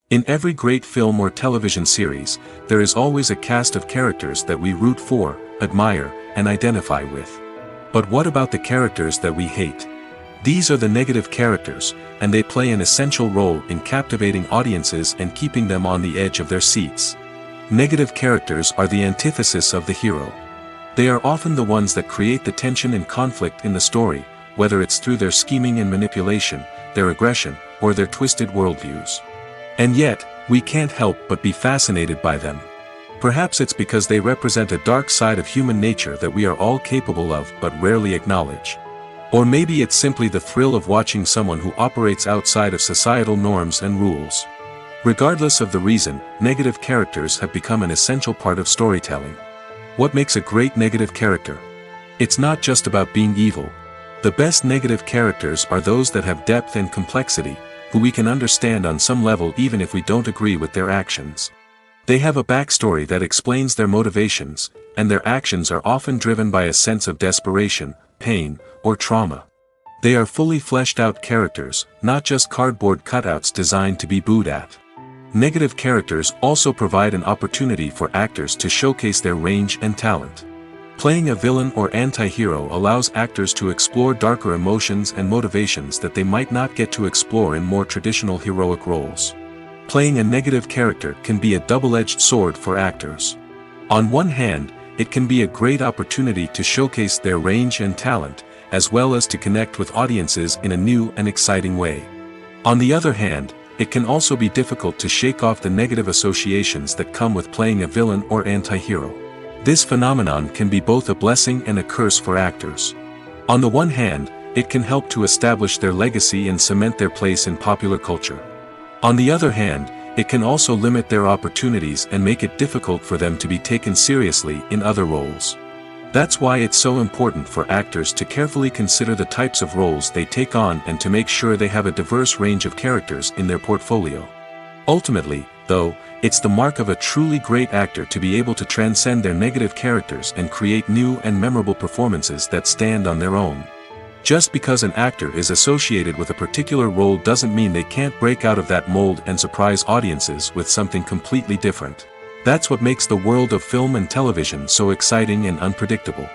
In every great film or television series, there is always a cast of characters that we root for, admire, and identify with. But what about the characters that we hate? These are the negative characters, and they play an essential role in captivating audiences and keeping them on the edge of their seats. Negative characters are the antithesis of the hero. They are often the ones that create the tension and conflict in the story, whether it's through their scheming and manipulation, their aggression, or their twisted worldviews. And yet, we can't help but be fascinated by them. Perhaps it's because they represent a dark side of human nature that we are all capable of but rarely acknowledge. Or maybe it's simply the thrill of watching someone who operates outside of societal norms and rules. Regardless of the reason, negative characters have become an essential part of storytelling. What makes a great negative character? It's not just about being evil. The best negative characters are those that have depth and complexity, who we can understand on some level even if we don't agree with their actions. They have a backstory that explains their motivations, and their actions are often driven by a sense of desperation, pain, or trauma. They are fully fleshed out characters, not just cardboard cutouts designed to be booed at. Negative characters also provide an opportunity for actors to showcase their range and talent. Playing a villain or anti-hero allows actors to explore darker emotions and motivations that they might not get to explore in more traditional heroic roles. Playing a negative character can be a double-edged sword for actors. On one hand, it can be a great opportunity to showcase their range and talent, as well as to connect with audiences in a new and exciting way. On the other hand, it can also be difficult to shake off the negative associations that come with playing a villain or anti-hero. This phenomenon can be both a blessing and a curse for actors. On the one hand, it can help to establish their legacy and cement their place in popular culture. On the other hand, it can also limit their opportunities and make it difficult for them to be taken seriously in other roles. That's why it's so important for actors to carefully consider the types of roles they take on and to make sure they have a diverse range of characters in their portfolio. Ultimately, though, it's the mark of a truly great actor to be able to transcend their negative characters and create new and memorable performances that stand on their own. Just because an actor is associated with a particular role doesn't mean they can't break out of that mold and surprise audiences with something completely different. That's what makes the world of film and television so exciting and unpredictable.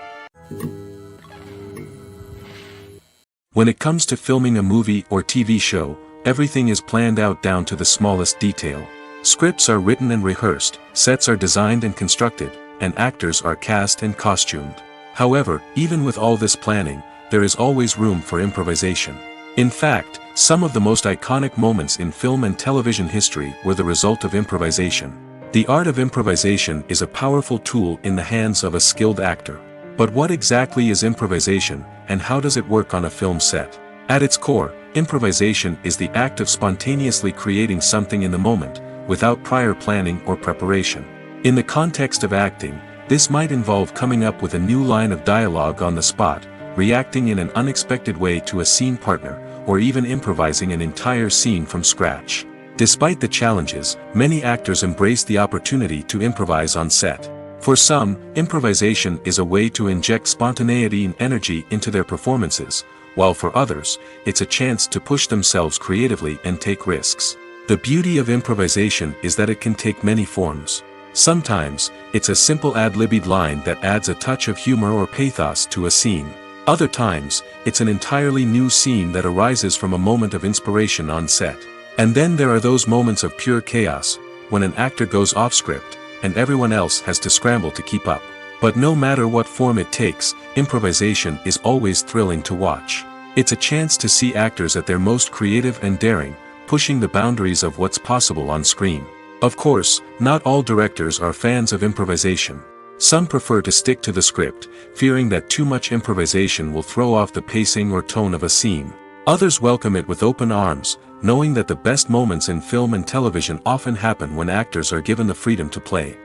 When it comes to filming a movie or TV show, everything is planned out down to the smallest detail. Scripts are written and rehearsed, sets are designed and constructed, and actors are cast and costumed. However, even with all this planning, there is always room for improvisation. In fact, some of the most iconic moments in film and television history were the result of improvisation. The art of improvisation is a powerful tool in the hands of a skilled actor. But what exactly is improvisation, and how does it work on a film set? At its core, improvisation is the act of spontaneously creating something in the moment, without prior planning or preparation. In the context of acting, this might involve coming up with a new line of dialogue on the spot, reacting in an unexpected way to a scene partner, or even improvising an entire scene from scratch. Despite the challenges, many actors embrace the opportunity to improvise on set. For some, improvisation is a way to inject spontaneity and energy into their performances, while for others, it's a chance to push themselves creatively and take risks. The beauty of improvisation is that it can take many forms. Sometimes, it's a simple ad-libbed line that adds a touch of humor or pathos to a scene. Other times, it's an entirely new scene that arises from a moment of inspiration on set. And then there are those moments of pure chaos, when an actor goes off script, and everyone else has to scramble to keep up. But no matter what form it takes, improvisation is always thrilling to watch. It's a chance to see actors at their most creative and daring, pushing the boundaries of what's possible on screen. Of course, not all directors are fans of improvisation. Some prefer to stick to the script, fearing that too much improvisation will throw off the pacing or tone of a scene. Others welcome it with open arms, knowing that the best moments in film and television often happen when actors are given the freedom to play.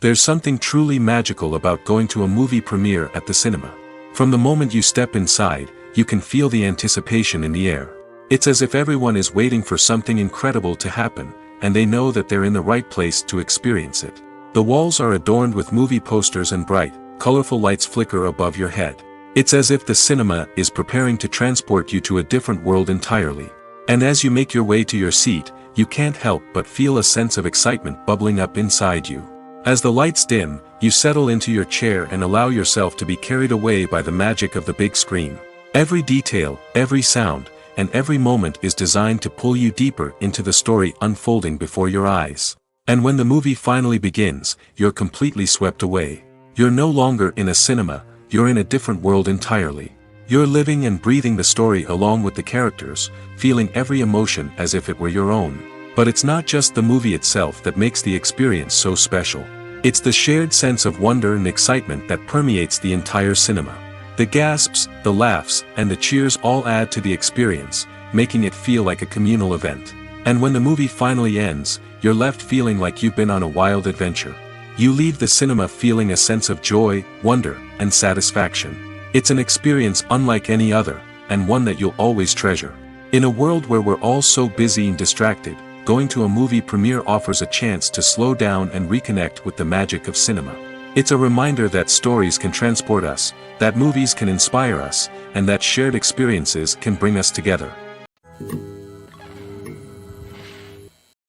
There's something truly magical about going to a movie premiere at the cinema. From the moment you step inside, you can feel the anticipation in the air. It's as if everyone is waiting for something incredible to happen, and they know that they're in the right place to experience it. The walls are adorned with movie posters and bright, colorful lights flicker above your head. It's as if the cinema is preparing to transport you to a different world entirely. And as you make your way to your seat, you can't help but feel a sense of excitement bubbling up inside you. As the lights dim, you settle into your chair and allow yourself to be carried away by the magic of the big screen. Every detail, every sound, and every moment is designed to pull you deeper into the story unfolding before your eyes. And when the movie finally begins, you're completely swept away. You're no longer in a cinema, you're in a different world entirely. You're living and breathing the story along with the characters, feeling every emotion as if it were your own. But it's not just the movie itself that makes the experience so special. It's the shared sense of wonder and excitement that permeates the entire cinema. The gasps, the laughs, and the cheers all add to the experience, making it feel like a communal event. And when the movie finally ends, you're left feeling like you've been on a wild adventure. You leave the cinema feeling a sense of joy, wonder, and satisfaction. It's an experience unlike any other, and one that you'll always treasure. In a world where we're all so busy and distracted, going to a movie premiere offers a chance to slow down and reconnect with the magic of cinema. It's a reminder that stories can transport us, that movies can inspire us, and that shared experiences can bring us together.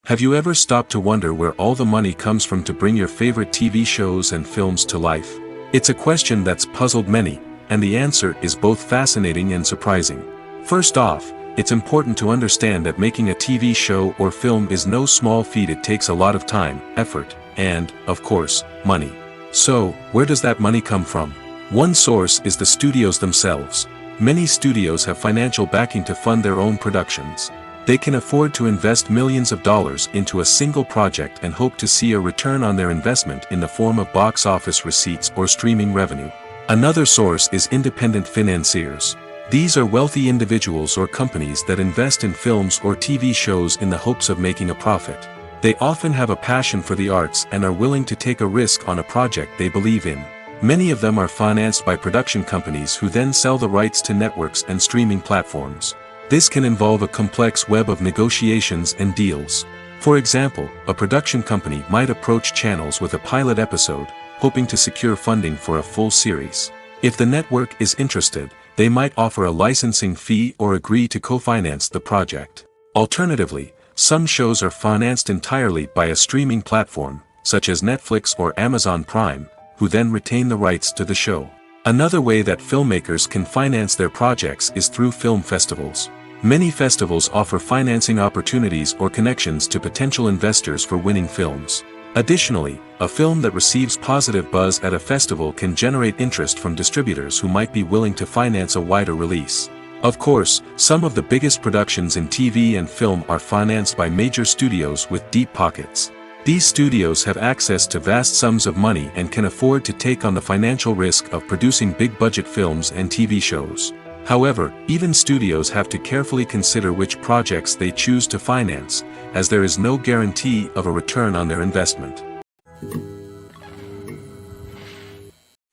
Have you ever stopped to wonder where all the money comes from to bring your favorite TV shows and films to life? It's a question that's puzzled many, and the answer is both fascinating and surprising. First off, it's important to understand that making a TV show or film is no small feat. It takes a lot of time, effort, and, of course, money. So, where does that money come from? One source is the studios themselves. Many studios have financial backing to fund their own productions. They can afford to invest millions of dollars into a single project and hope to see a return on their investment in the form of box office receipts or streaming revenue. Another source is independent financiers. These are wealthy individuals or companies that invest in films or TV shows in the hopes of making a profit. They often have a passion for the arts and are willing to take a risk on a project they believe in. Many of them are financed by production companies who then sell the rights to networks and streaming platforms. This can involve a complex web of negotiations and deals. For example, a production company might approach channels with a pilot episode, hoping to secure funding for a full series. If the network is interested, they might offer a licensing fee or agree to co-finance the project. Alternatively, some shows are financed entirely by a streaming platform, such as Netflix or Amazon Prime, who then retain the rights to the show. Another way that filmmakers can finance their projects is through film festivals. Many festivals offer financing opportunities or connections to potential investors for winning films. Additionally, a film that receives positive buzz at a festival can generate interest from distributors who might be willing to finance a wider release. Of course, some of the biggest productions in TV and film are financed by major studios with deep pockets. These studios have access to vast sums of money and can afford to take on the financial risk of producing big-budget films and TV shows. However, even studios have to carefully consider which projects they choose to finance, as there is no guarantee of a return on their investment.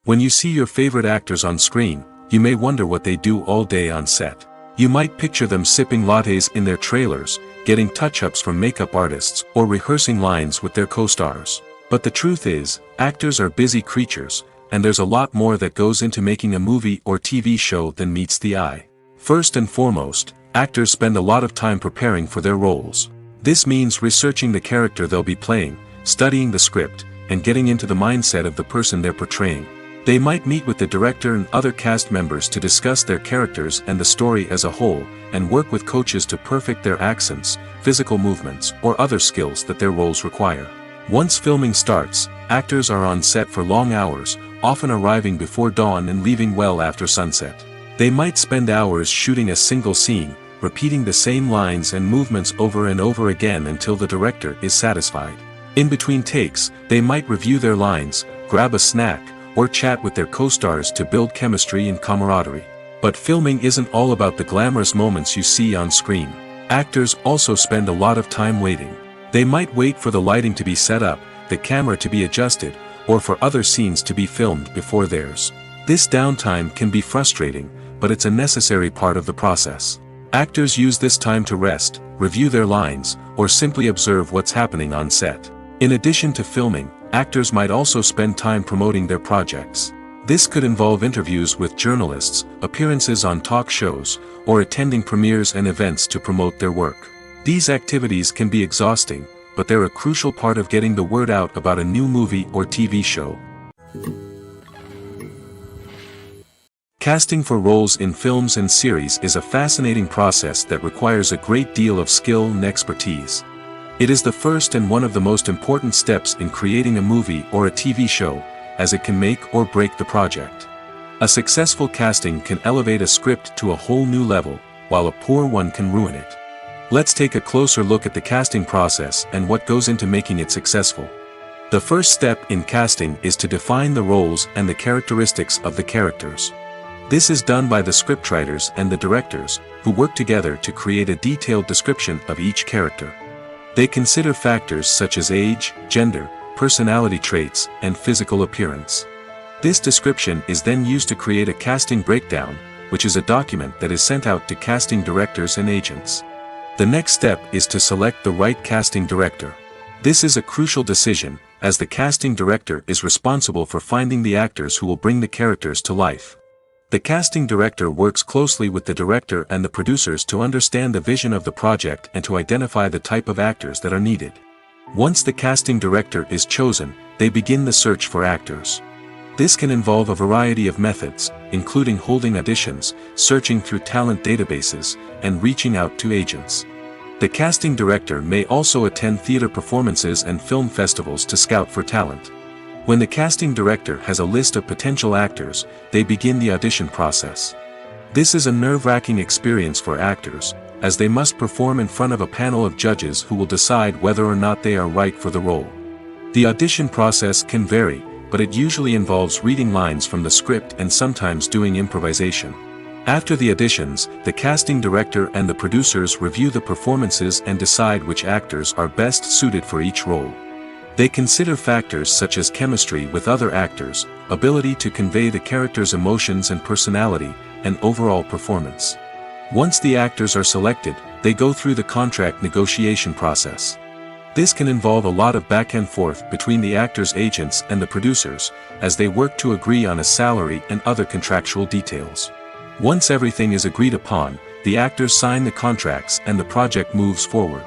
When you see your favorite actors on screen, you may wonder what they do all day on set. You might picture them sipping lattes in their trailers, getting touch-ups from makeup artists, or rehearsing lines with their co-stars. But the truth is, actors are busy creatures, and there's a lot more that goes into making a movie or TV show than meets the eye. First and foremost, actors spend a lot of time preparing for their roles. This means researching the character they'll be playing, studying the script, and getting into the mindset of the person they're portraying. They might meet with the director and other cast members to discuss their characters and the story as a whole, and work with coaches to perfect their accents, physical movements, or other skills that their roles require. Once filming starts, actors are on set for long hours, often arriving before dawn and leaving well after sunset. They might spend hours shooting a single scene, repeating the same lines and movements over and over again until the director is satisfied. In between takes, they might review their lines, grab a snack, or chat with their co-stars to build chemistry and camaraderie. But filming isn't all about the glamorous moments you see on screen. Actors also spend a lot of time waiting. They might wait for the lighting to be set up, the camera to be adjusted, or for other scenes to be filmed before theirs. This downtime can be frustrating, but it's a necessary part of the process. Actors use this time to rest, review their lines, or simply observe what's happening on set. In addition to filming, actors might also spend time promoting their projects. This could involve interviews with journalists, appearances on talk shows, or attending premieres and events to promote their work. These activities can be exhausting, but they're a crucial part of getting the word out about a new movie or TV show. Casting for roles in films and series is a fascinating process that requires a great deal of skill and expertise. It is the first and one of the most important steps in creating a movie or a TV show, as it can make or break the project. A successful casting can elevate a script to a whole new level, while a poor one can ruin it. Let's take a closer look at the casting process and what goes into making it successful. The first step in casting is to define the roles and the characteristics of the characters. This is done by the scriptwriters and the directors, who work together to create a detailed description of each character. They consider factors such as age, gender, personality traits, and physical appearance. This description is then used to create a casting breakdown, which is a document that is sent out to casting directors and agents. The next step is to select the right casting director. This is a crucial decision, as the casting director is responsible for finding the actors who will bring the characters to life. The casting director works closely with the director and the producers to understand the vision of the project and to identify the type of actors that are needed. Once the casting director is chosen, they begin the search for actors. This can involve a variety of methods, including holding auditions, searching through talent databases, and reaching out to agents. The casting director may also attend theater performances and film festivals to scout for talent. When the casting director has a list of potential actors, they begin the audition process. This is a nerve-wracking experience for actors, as they must perform in front of a panel of judges who will decide whether or not they are right for the role. The audition process can vary, but it usually involves reading lines from the script and sometimes doing improvisation. After the auditions, the casting director and the producers review the performances and decide which actors are best suited for each role. They consider factors such as chemistry with other actors, ability to convey the character's emotions and personality, and overall performance. Once the actors are selected, they go through the contract negotiation process. This can involve a lot of back and forth between the actors' agents and the producers, as they work to agree on a salary and other contractual details. Once everything is agreed upon, the actors sign the contracts and the project moves forward.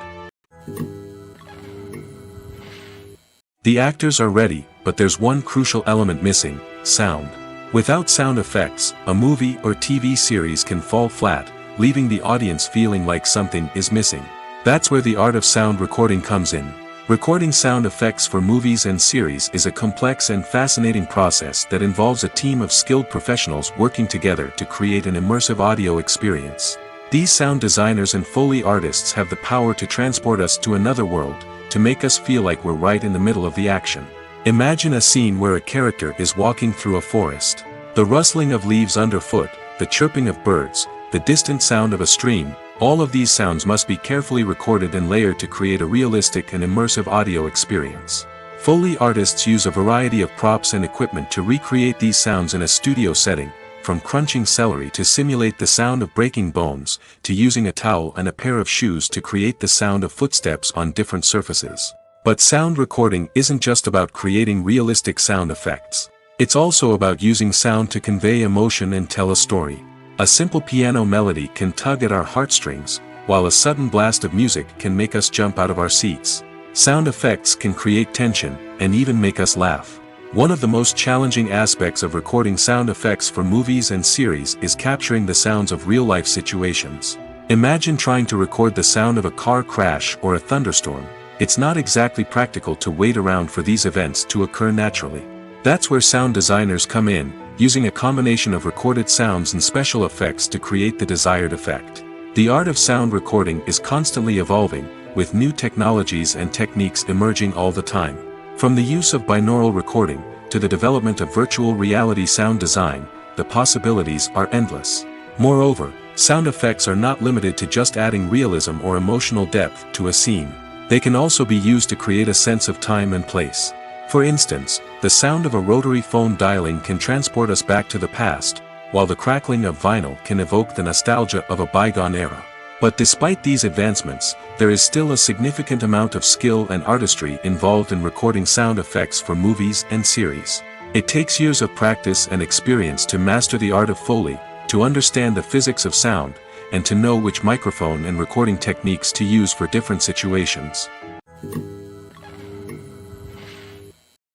The actors are ready, but there's one crucial element missing: sound. Without sound effects, a movie or TV series can fall flat, leaving the audience feeling like something is missing. That's where the art of sound recording comes in. Recording sound effects for movies and series is a complex and fascinating process that involves a team of skilled professionals working together to create an immersive audio experience. These sound designers and Foley artists have the power to transport us to another world, to make us feel like we're right in the middle of the action. Imagine a scene where a character is walking through a forest. The rustling of leaves underfoot, the chirping of birds, the distant sound of a stream. All of these sounds must be carefully recorded and layered to create a realistic and immersive audio experience. Foley artists use a variety of props and equipment to recreate these sounds in a studio setting, from crunching celery to simulate the sound of breaking bones, to using a towel and a pair of shoes to create the sound of footsteps on different surfaces. But sound recording isn't just about creating realistic sound effects. It's also about using sound to convey emotion and tell a story. A simple piano melody can tug at our heartstrings, while a sudden blast of music can make us jump out of our seats. Sound effects can create tension, and even make us laugh. One of the most challenging aspects of recording sound effects for movies and series is capturing the sounds of real-life situations. Imagine trying to record the sound of a car crash or a thunderstorm. It's not exactly practical to wait around for these events to occur naturally. That's where sound designers come in, using a combination of recorded sounds and special effects to create the desired effect. The art of sound recording is constantly evolving, with new technologies and techniques emerging all the time. From the use of binaural recording, to the development of virtual reality sound design, the possibilities are endless. Moreover, sound effects are not limited to just adding realism or emotional depth to a scene. They can also be used to create a sense of time and place. For instance, the sound of a rotary phone dialing can transport us back to the past, while the crackling of vinyl can evoke the nostalgia of a bygone era. But despite these advancements, there is still a significant amount of skill and artistry involved in recording sound effects for movies and series. It takes years of practice and experience to master the art of Foley, to understand the physics of sound, and to know which microphone and recording techniques to use for different situations.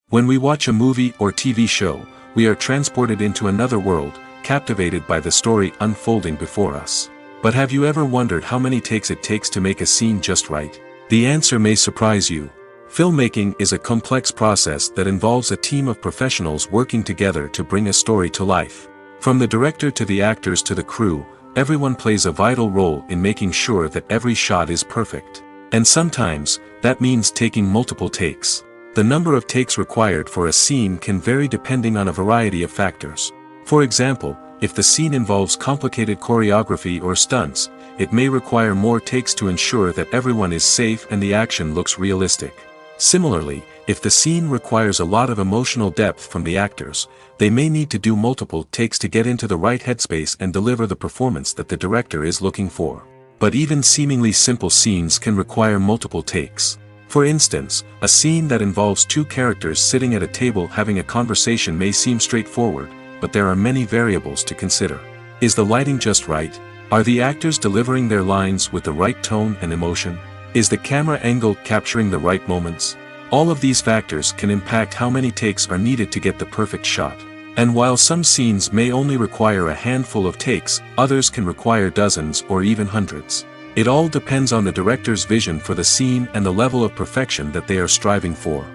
When we watch a movie or TV show, we are transported into another world, captivated by the story unfolding before us. But have you ever wondered how many takes it takes to make a scene just right? The answer may surprise you. Filmmaking is a complex process that involves a team of professionals working together to bring a story to life. From the director to the actors to the crew, everyone plays a vital role in making sure that every shot is perfect. And sometimes, that means taking multiple takes. The number of takes required for a scene can vary depending on a variety of factors. For example, if the scene involves complicated choreography or stunts, it may require more takes to ensure that everyone is safe and the action looks realistic. Similarly, if the scene requires a lot of emotional depth from the actors, they may need to do multiple takes to get into the right headspace and deliver the performance that the director is looking for. But even seemingly simple scenes can require multiple takes. For instance, a scene that involves two characters sitting at a table having a conversation may seem straightforward, but there are many variables to consider. Is the lighting just right? Are the actors delivering their lines with the right tone and emotion? Is the camera angle capturing the right moments? All of these factors can impact how many takes are needed to get the perfect shot. And while some scenes may only require a handful of takes, others can require dozens or even hundreds. It all depends on the director's vision for the scene and the level of perfection that they are striving for.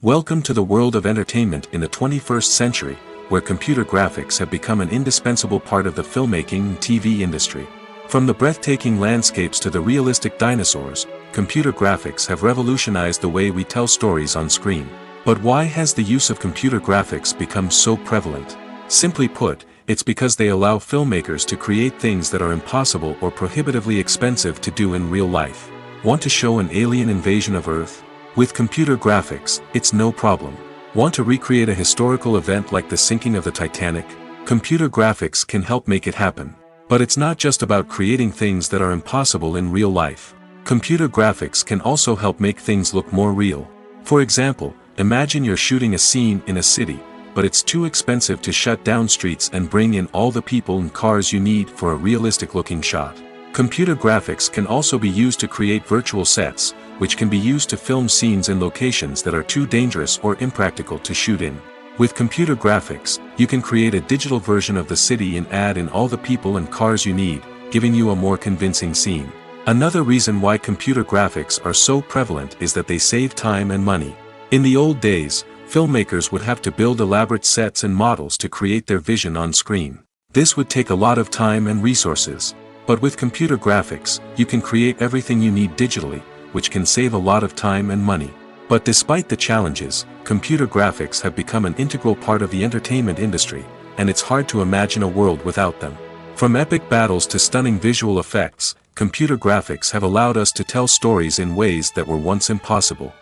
Welcome to the world of entertainment in the 21st century, where computer graphics have become an indispensable part of the filmmaking and TV industry. From the breathtaking landscapes to the realistic dinosaurs, computer graphics have revolutionized the way we tell stories on screen. But why has the use of computer graphics become so prevalent? Simply put, it's because they allow filmmakers to create things that are impossible or prohibitively expensive to do in real life. Want to show an alien invasion of Earth? With computer graphics, it's no problem. Want to recreate a historical event like the sinking of the Titanic? Computer graphics can help make it happen. But it's not just about creating things that are impossible in real life. Computer graphics can also help make things look more real. For example, imagine you're shooting a scene in a city, but it's too expensive to shut down streets and bring in all the people and cars you need for a realistic-looking shot. Computer graphics can also be used to create virtual sets, which can be used to film scenes in locations that are too dangerous or impractical to shoot in. With computer graphics, you can create a digital version of the city and add in all the people and cars you need, giving you a more convincing scene. Another reason why computer graphics are so prevalent is that they save time and money. In the old days, filmmakers would have to build elaborate sets and models to create their vision on screen. This would take a lot of time and resources. But with computer graphics, you can create everything you need digitally, which can save a lot of time and money. But despite the challenges, computer graphics have become an integral part of the entertainment industry, and it's hard to imagine a world without them. From epic battles to stunning visual effects, computer graphics have allowed us to tell stories in ways that were once impossible.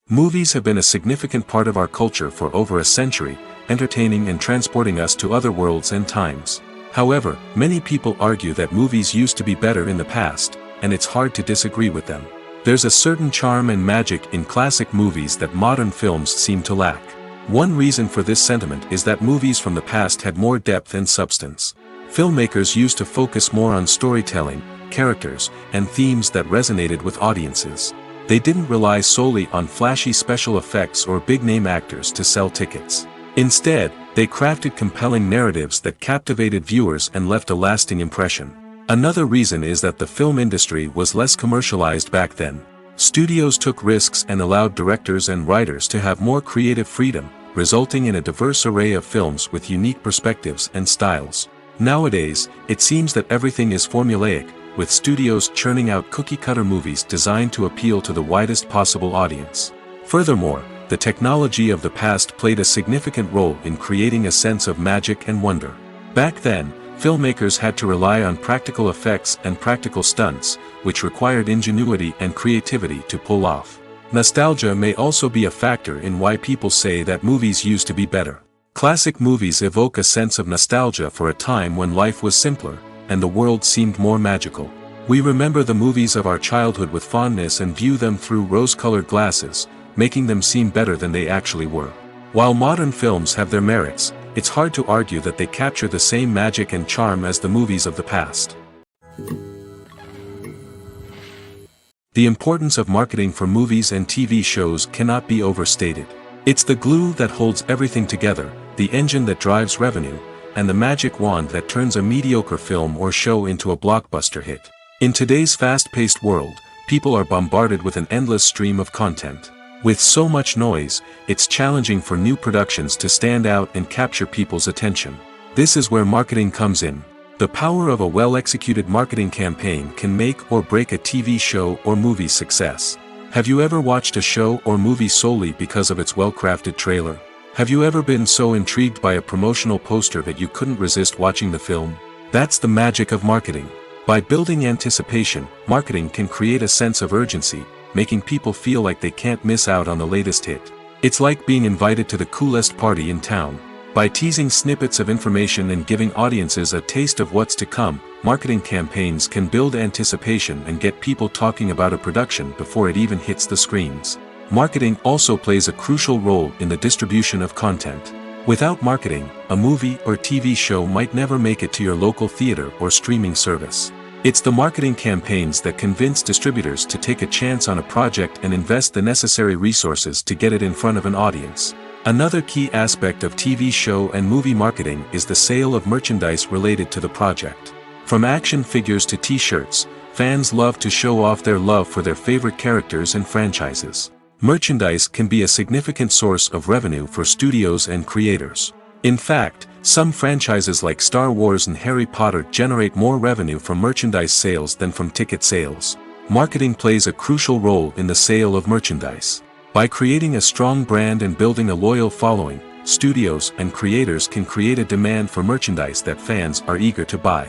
Movies have been a significant part of our culture for over a century, entertaining and transporting us to other worlds and times. However, many people argue that movies used to be better in the past, and it's hard to disagree with them. There's a certain charm and magic in classic movies that modern films seem to lack. One reason for this sentiment is that movies from the past had more depth and substance. Filmmakers used to focus more on storytelling, characters, and themes that resonated with audiences. They didn't rely solely on flashy special effects or big-name actors to sell tickets. Instead, they crafted compelling narratives that captivated viewers and left a lasting impression. Another reason is that the film industry was less commercialized back then. Studios took risks and allowed directors and writers to have more creative freedom, resulting in a diverse array of films with unique perspectives and styles. Nowadays, it seems that everything is formulaic, with studios churning out cookie-cutter movies designed to appeal to the widest possible audience. Furthermore, the technology of the past played a significant role in creating a sense of magic and wonder. Back then, filmmakers had to rely on practical effects and practical stunts, which required ingenuity and creativity to pull off. Nostalgia may also be a factor in why people say that movies used to be better. Classic movies evoke a sense of nostalgia for a time when life was simpler, and the world seemed more magical. We remember the movies of our childhood with fondness and view them through rose-colored glasses, making them seem better than they actually were. While modern films have their merits, it's hard to argue that they capture the same magic and charm as the movies of the past. The importance of marketing for movies and TV shows cannot be overstated. It's the glue that holds everything together, the engine that drives revenue, and the magic wand that turns a mediocre film or show into a blockbuster hit. In today's fast-paced world, people are bombarded with an endless stream of content. With so much noise, it's challenging for new productions to stand out and capture people's attention. This is where marketing comes in. The power of a well-executed marketing campaign can make or break a TV show or movie's success. Have you ever watched a show or movie solely because of its well-crafted trailer? Have you ever been so intrigued by a promotional poster that you couldn't resist watching the film? That's the magic of marketing. By building anticipation, marketing can create a sense of urgency, making people feel like they can't miss out on the latest hit. It's like being invited to the coolest party in town. By teasing snippets of information and giving audiences a taste of what's to come, marketing campaigns can build anticipation and get people talking about a production before it even hits the screens. Marketing also plays a crucial role in the distribution of content. Without marketing, a movie or TV show might never make it to your local theater or streaming service. It's the marketing campaigns that convince distributors to take a chance on a project and invest the necessary resources to get it in front of an audience. Another key aspect of TV show and movie marketing is the sale of merchandise related to the project. From action figures to t-shirts, fans love to show off their love for their favorite characters and franchises. Merchandise can be a significant source of revenue for studios and creators. In fact, some franchises like Star Wars and Harry Potter generate more revenue from merchandise sales than from ticket sales. Marketing plays a crucial role in the sale of merchandise. By creating a strong brand and building a loyal following, studios and creators can create a demand for merchandise that fans are eager to buy.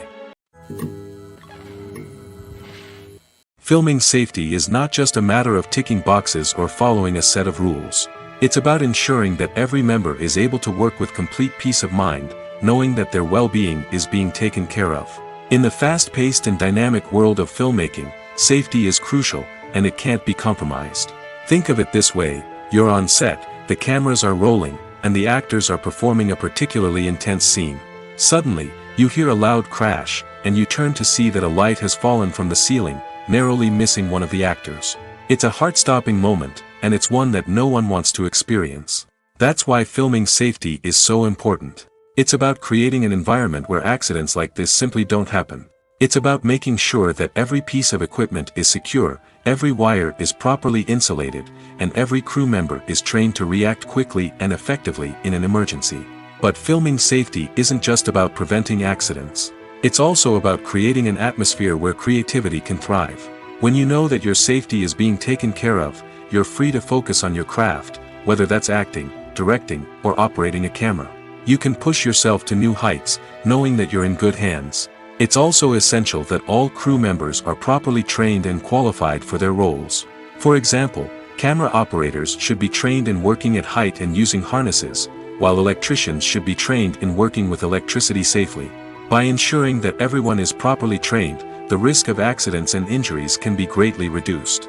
Filming safety is not just a matter of ticking boxes or following a set of rules. It's about ensuring that every member is able to work with complete peace of mind, knowing that their well-being is being taken care of. In the fast-paced and dynamic world of filmmaking, safety is crucial, and it can't be compromised. Think of it this way: you're on set, the cameras are rolling, and the actors are performing a particularly intense scene. Suddenly, you hear a loud crash, and you turn to see that a light has fallen from the ceiling, narrowly missing one of the actors. It's a heart-stopping moment, and it's one that no one wants to experience. That's why filming safety is so important. It's about creating an environment where accidents like this simply don't happen. It's about making sure that every piece of equipment is secure, every wire is properly insulated, and every crew member is trained to react quickly and effectively in an emergency. But filming safety isn't just about preventing accidents. It's also about creating an atmosphere where creativity can thrive. When you know that your safety is being taken care of, you're free to focus on your craft, whether that's acting, directing, or operating a camera. You can push yourself to new heights, knowing that you're in good hands. It's also essential that all crew members are properly trained and qualified for their roles. For example, camera operators should be trained in working at height and using harnesses, while electricians should be trained in working with electricity safely. By ensuring that everyone is properly trained, the risk of accidents and injuries can be greatly reduced.